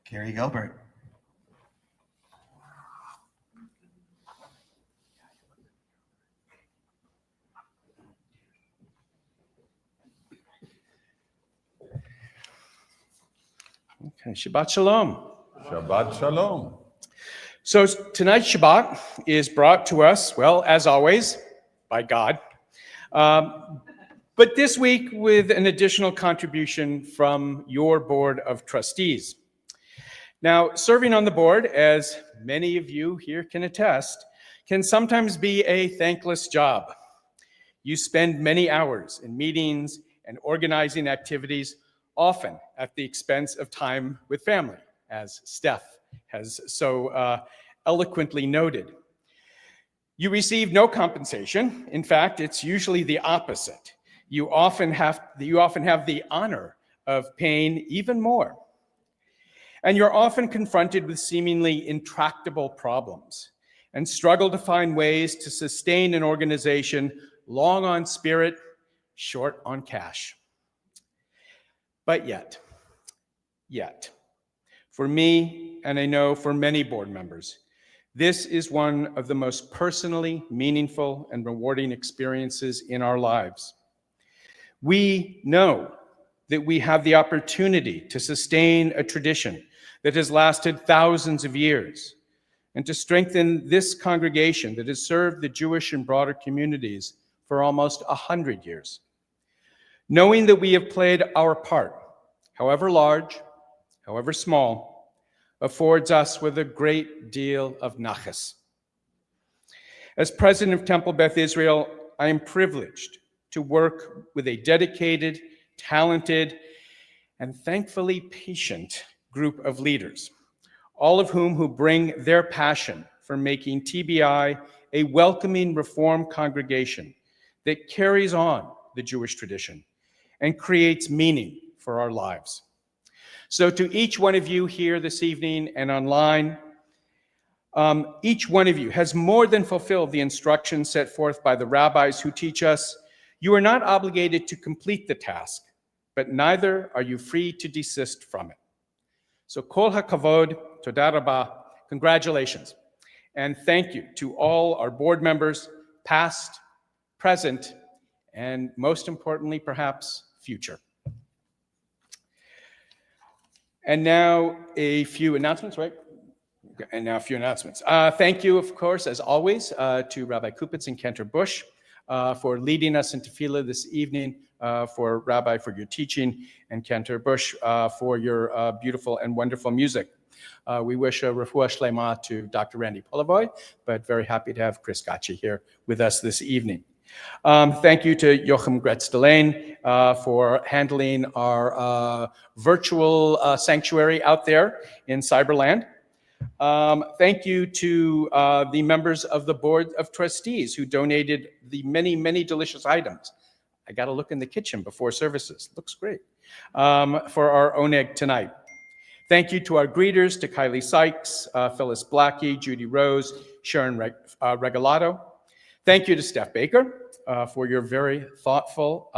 Carrie Gilbert. Okay, Shabbat Shalom. Shabbat Shalom. So tonight's Shabbat is brought to us, well, as always, by God. But this week with an additional contribution from your Board of Trustees. Now, serving on the board, as many of you here can attest, can sometimes be a thankless job. You spend many hours in meetings and organizing activities, often at the expense of time with family, as Steph has so eloquently noted. You receive no compensation. In fact, it's usually the opposite. You often have the honor of paying even more. And you're often confronted with seemingly intractable problems and struggle to find ways to sustain an organization long on spirit, short on cash. But yet, for me, and I know for many board members, this is one of the most personally meaningful and rewarding experiences in our lives. We know that we have the opportunity to sustain a tradition that has lasted thousands of years and to strengthen this congregation that has served the Jewish and broader communities for almost 100 years. Knowing that we have played our part, however large, however small, affords us with a great deal of nachas. As president of Temple Beth Israel, I am privileged to work with a dedicated, talented, and thankfully patient group of leaders, all of whom bring their passion for making TBI a welcoming Reform congregation that carries on the Jewish tradition and creates meaning for our lives. So to each one of you here this evening and online, each one of you has more than fulfilled the instructions set forth by the rabbis who teach us, you are not obligated to complete the task, but neither are you free to desist from it. So kol hakavod, toda rabah, congratulations. And thank you to all our board members, past, present, and most importantly, perhaps, future. And now a few announcements, right? And now a few announcements. Thank you, of course, as always, to Rabbi Kupitz and Cantor Bush for leading us in tefillah this evening, for Rabbi for your teaching, and Cantor Bush for your beautiful and wonderful music. We wish a refuah shlema to Dr. Randy Polavoy, but very happy to have Chris Gacci here with us this evening. Thank you to Joachim Gretz-Delane for handling our virtual sanctuary out there in Cyberland. Thank you to the members of the Board of Trustees who donated the many, many delicious items. I got to look in the kitchen before services. Looks great. For our oneg tonight. Thank you to our greeters, to Kylie Sykes, Phyllis Blackie, Judy Rose, Sharon Regalado. Thank you to Steph Baker for your very thoughtful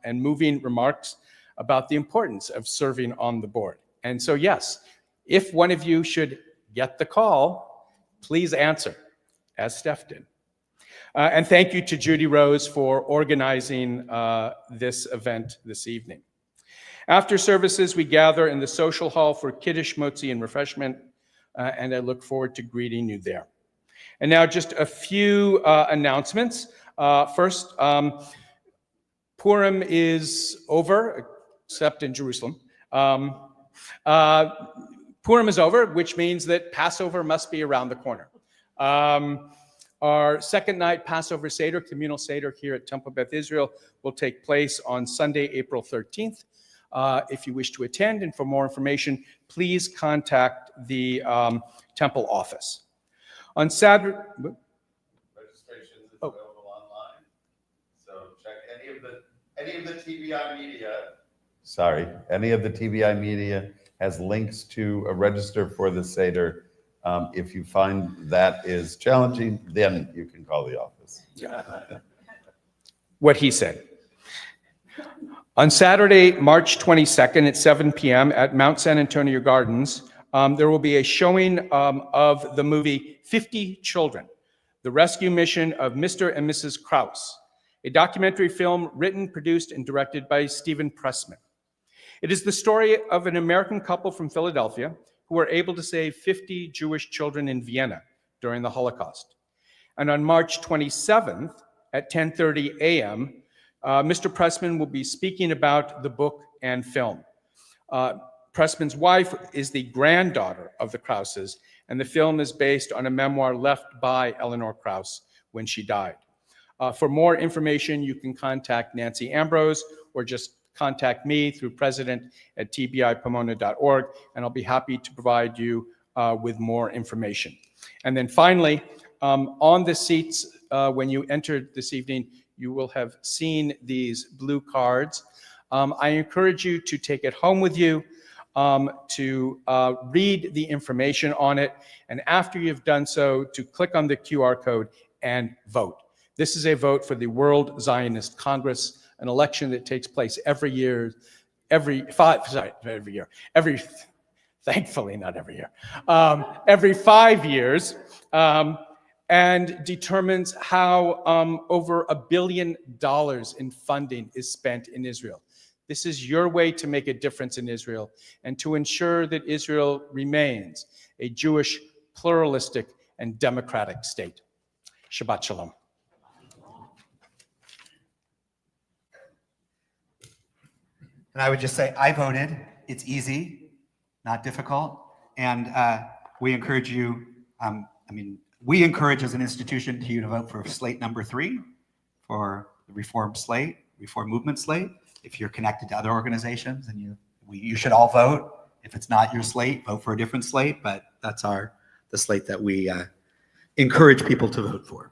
and moving remarks about the importance of serving on the board. And so, yes, if one of you should get the call, please answer, as Steph did. And thank you to Judy Rose for organizing this event this evening. After services, we gather in the social hall for Kiddush, Motzi, and refreshment, and I look forward to greeting you there. And now just a few announcements. First, Purim is over, except in Jerusalem. Purim is over, which means that Passover must be around the corner. Our second night Passover Seder, communal Seder here at Temple Beth Israel, will take place on Sunday, April 13th. If you wish to attend and for more information, please contact the Temple office. On Saturday, Registration is available online. So check any of the TBI media. Sorry, any of the TBI media has links to a register for the Seder. If you find that is challenging, then you can call the office. what he said. On Saturday, March 22nd at 7 p.m. at Mount San Antonio Gardens, there will be a showing of the movie 50 Children, the rescue mission of Mr. and Mrs. Krause, a documentary film written, produced, and directed by Stephen Pressman. It is the story of an American couple from Philadelphia who were able to save 50 Jewish children in Vienna during the Holocaust. And on March 27th at 10:30 a.m., Mr. Pressman will be speaking about the book and film. Pressman's wife is the granddaughter of the Krauses, and the film is based on a memoir left by Eleanor Krause when she died. For more information, you can contact Nancy Ambrose or just contact me through president@tbipomona.org, and I'll be happy to provide you with more information. And then finally, on the seats, when you entered this evening, you will have seen these blue cards. I encourage you to take it home with you, to read the information on it, and after you've done so, to click on the QR code and vote. This is a vote for the World Zionist Congress, an election that takes place every year, thankfully not every year, every 5 years, and determines how over $1 billion in funding is spent in Israel. This is your way to make a difference in Israel and to ensure that Israel remains a Jewish, pluralistic, and democratic state. Shabbat Shalom. And I would just say, I voted. It's easy, not difficult. And we encourage you, we encourage as an institution you to vote for slate number 3 for the Reform slate, Reform movement slate. If you're connected to other organizations, and you should all vote. If it's not your slate, vote for a different slate, but that's the slate that we encourage people to vote for.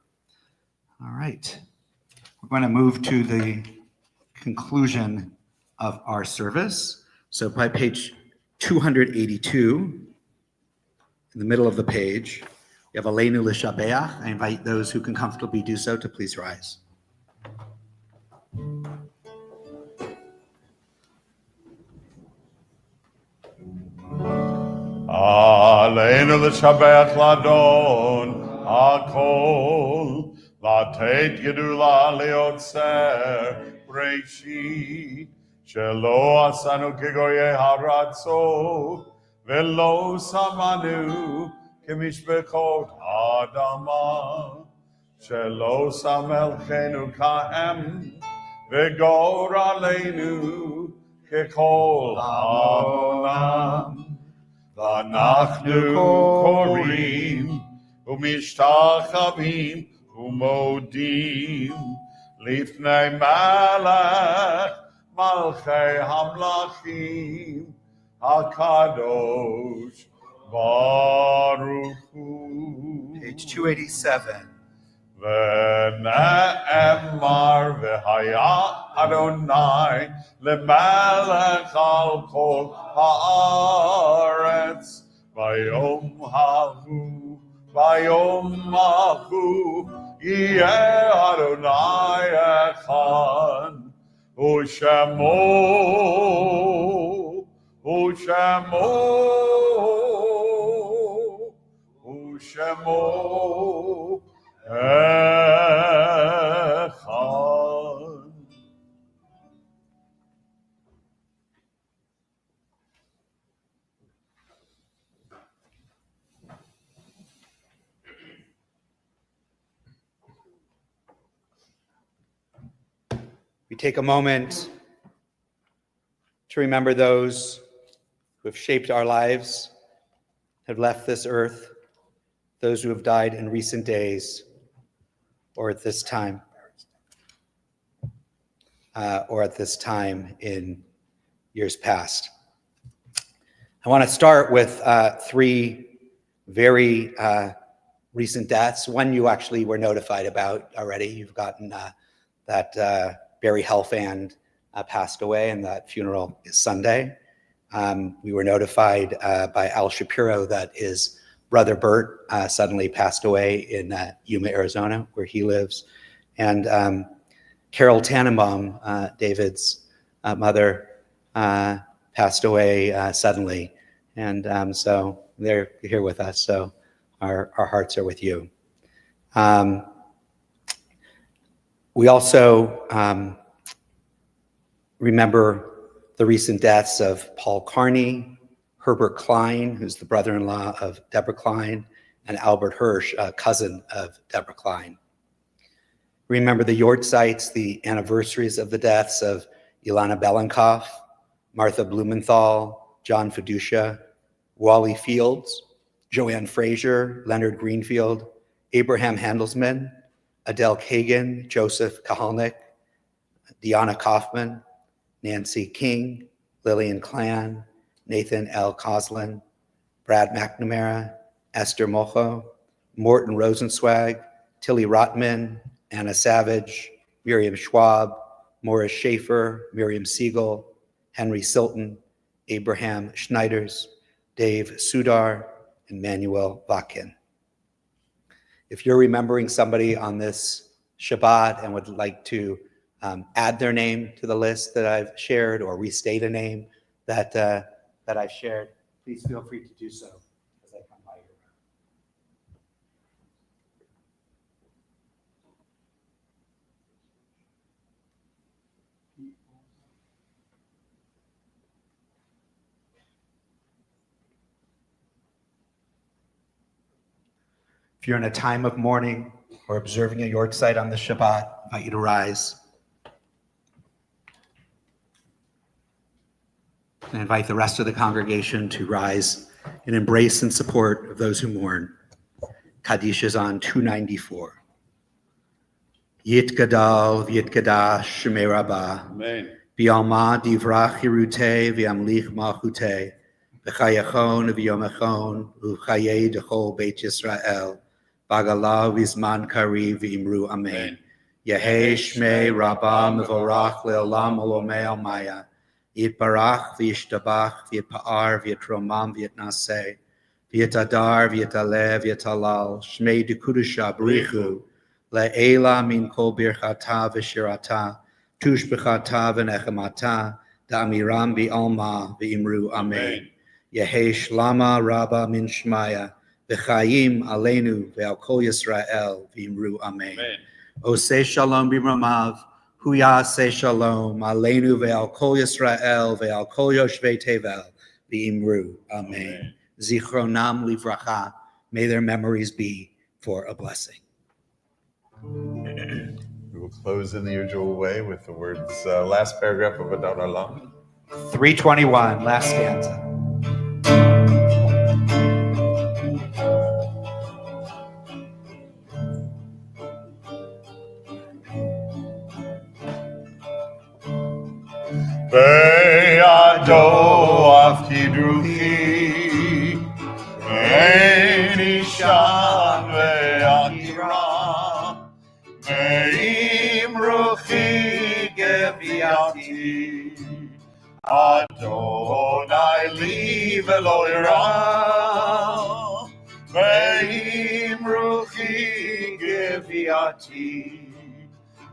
All right. We're going to move to the conclusion of our service. So by page 282, in the middle of the page, we have Aleinu L'Shabeach. I invite those who can comfortably do so to please rise. Aleinu l'shabeach l'Adon hakol, לתת גדולה ליוצר בראשית, שלא עשנו כגויי הרצות, ולא שמנו כמשפחות האדמה, שלא שם מלכנו כהם, וגורלנו ככל העולם. ואנחנו קוראים ומשתחווים ומודים לפני מלך מלכי המלכים הקדוש ברוך הוא. Page 287. ונאמר והיה אדוני למלך על כל הארץ ביום ההוא יהיה אדוני אחד ושמו אחד. We take a moment to remember those who have shaped our lives, have left this earth, those who have died in recent days or at this time, in years past. I want to start with 3 very recent deaths. One you actually were notified about already. You've gotten that Barry Helfand passed away, and that funeral is Sunday. We were notified by Al Shapiro that his brother Bert suddenly passed away in Yuma, Arizona, where he lives. And Carol Tannenbaum, David's mother, passed away suddenly And so they're here with us. So our hearts are with you. We also remember the recent deaths of Paul Carney, Herbert Klein, who's the brother-in-law of Deborah Klein, and Albert Hirsch, a cousin of Deborah Klein. Remember the Yortzites, the anniversaries of the deaths of Ilana Belenkoff, Martha Blumenthal, John Fiducia, Wally Fields, Joanne Frazier, Leonard Greenfield, Abraham Handelsman, Adele Kagan, Joseph Kahalnik, Deanna Kaufman, Nancy King, Lillian Clan, Nathan L. Coslin, Brad McNamara, Esther Mojo, Morton Rosenzweig, Tilly Rotman, Anna Savage, Miriam Schwab, Morris Schaefer, Miriam Siegel, Henry Silton, Abraham Schneiders, Dave Sudar, and Manuel Vakin. If you're remembering somebody on this Shabbat and would like to add their name to the list that I've shared or restate a name that I've shared, please feel free to do so as I come by your room. If you're in a time of mourning or observing a Yortzeit on the Shabbat, I invite you to rise. And invite the rest of the congregation to rise in embrace and support of those who mourn. Kaddish is on 294. Yitgadal v'yitgadash shemei rabbah. Amen. B'alma divrach hirutei v'amlich malchutei. V'chayachon v'yomachon v'chayei dechol Beit Yisrael. Bagala v'zman kari v'imru amen. Yehei shmei rabbah mevorach le'olam olomei almaya. Yitbarach v'yishtabach v'yitpa'ar v'yitromam v'yitnaseh. V'yitadar v'yitaleh v'yitalal. Shmei dekudusha b'richu. Le'ela min kol birchata v'shirata. Tush b'chata v'nechemata. Da'amiram v'alma v'imru amen. Yehei shlama rabba min shmaya. V'chayim aleinu ve'al kol Yisrael v'imru amen. Oseh shalom b'mamav. Huyaseh shalom aleinu ve'al kol Yisrael ve'al kol yoshvei tevel v'imru amen. Zichronam livracha. May their memories be for a blessing. We will close in the usual way with the words, last paragraph of Tikkun Olam. 321, last stanza. Be'ado avkidruchi, ve'nishan ve'akira, ve'imruchi geviati, Adonai li ve'lo ira, ve'imruchi geviati,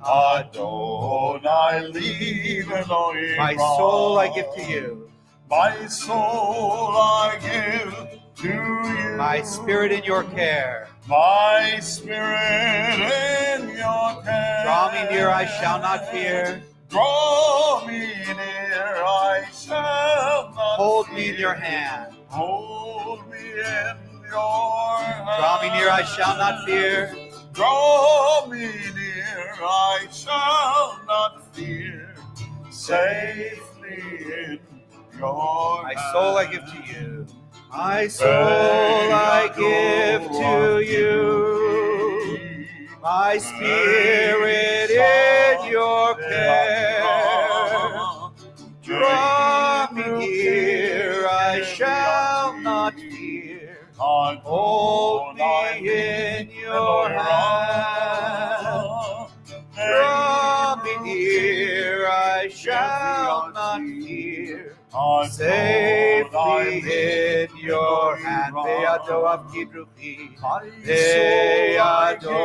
Adonai li ve'lo ira. My soul I give to you. My soul I give to you. My spirit in your care. My spirit in your care. Draw me near, I shall not fear. Draw me near, I shall not Hold fear. me in your hand. Hold me in your hand. Draw me near, I shall not fear. Draw me near, I shall not fear. Save me in your My hand. soul I give to you. My soul I give to you. My spirit in your care. Draw me near, I shall not fear. Hold me in your hand. Draw me near, I shall not fear. Save me in your hand. Be'ado avkidruchi. Be'ado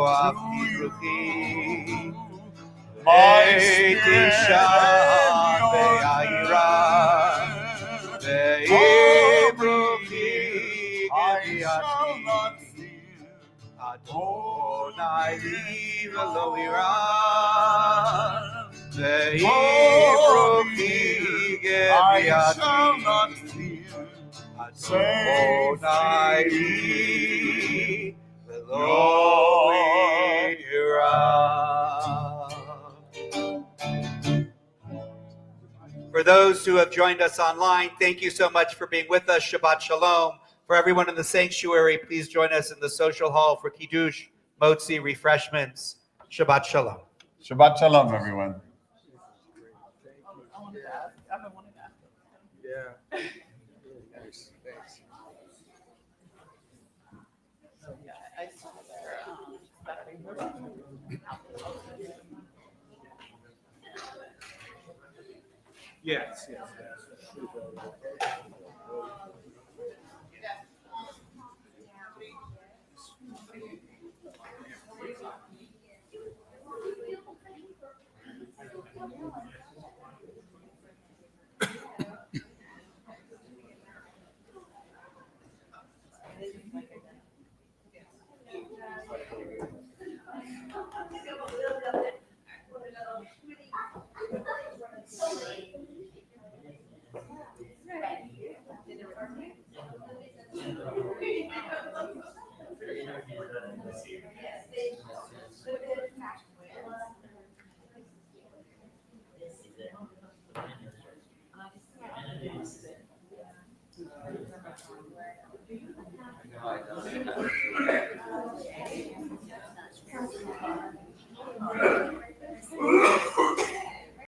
avkidruchi. Be'tisha be'ayira. Be'ayira. Adonai v'lo ira. Vehi I shall not fear. Adonai v'lo ira. For those who have joined us online, thank you so much for being with us. Shabbat Shalom. For everyone in the sanctuary, please join us in the social hall for Kiddush, Motzi, refreshments. Shabbat Shalom. Shabbat Shalom, everyone. Yes, yes, yes.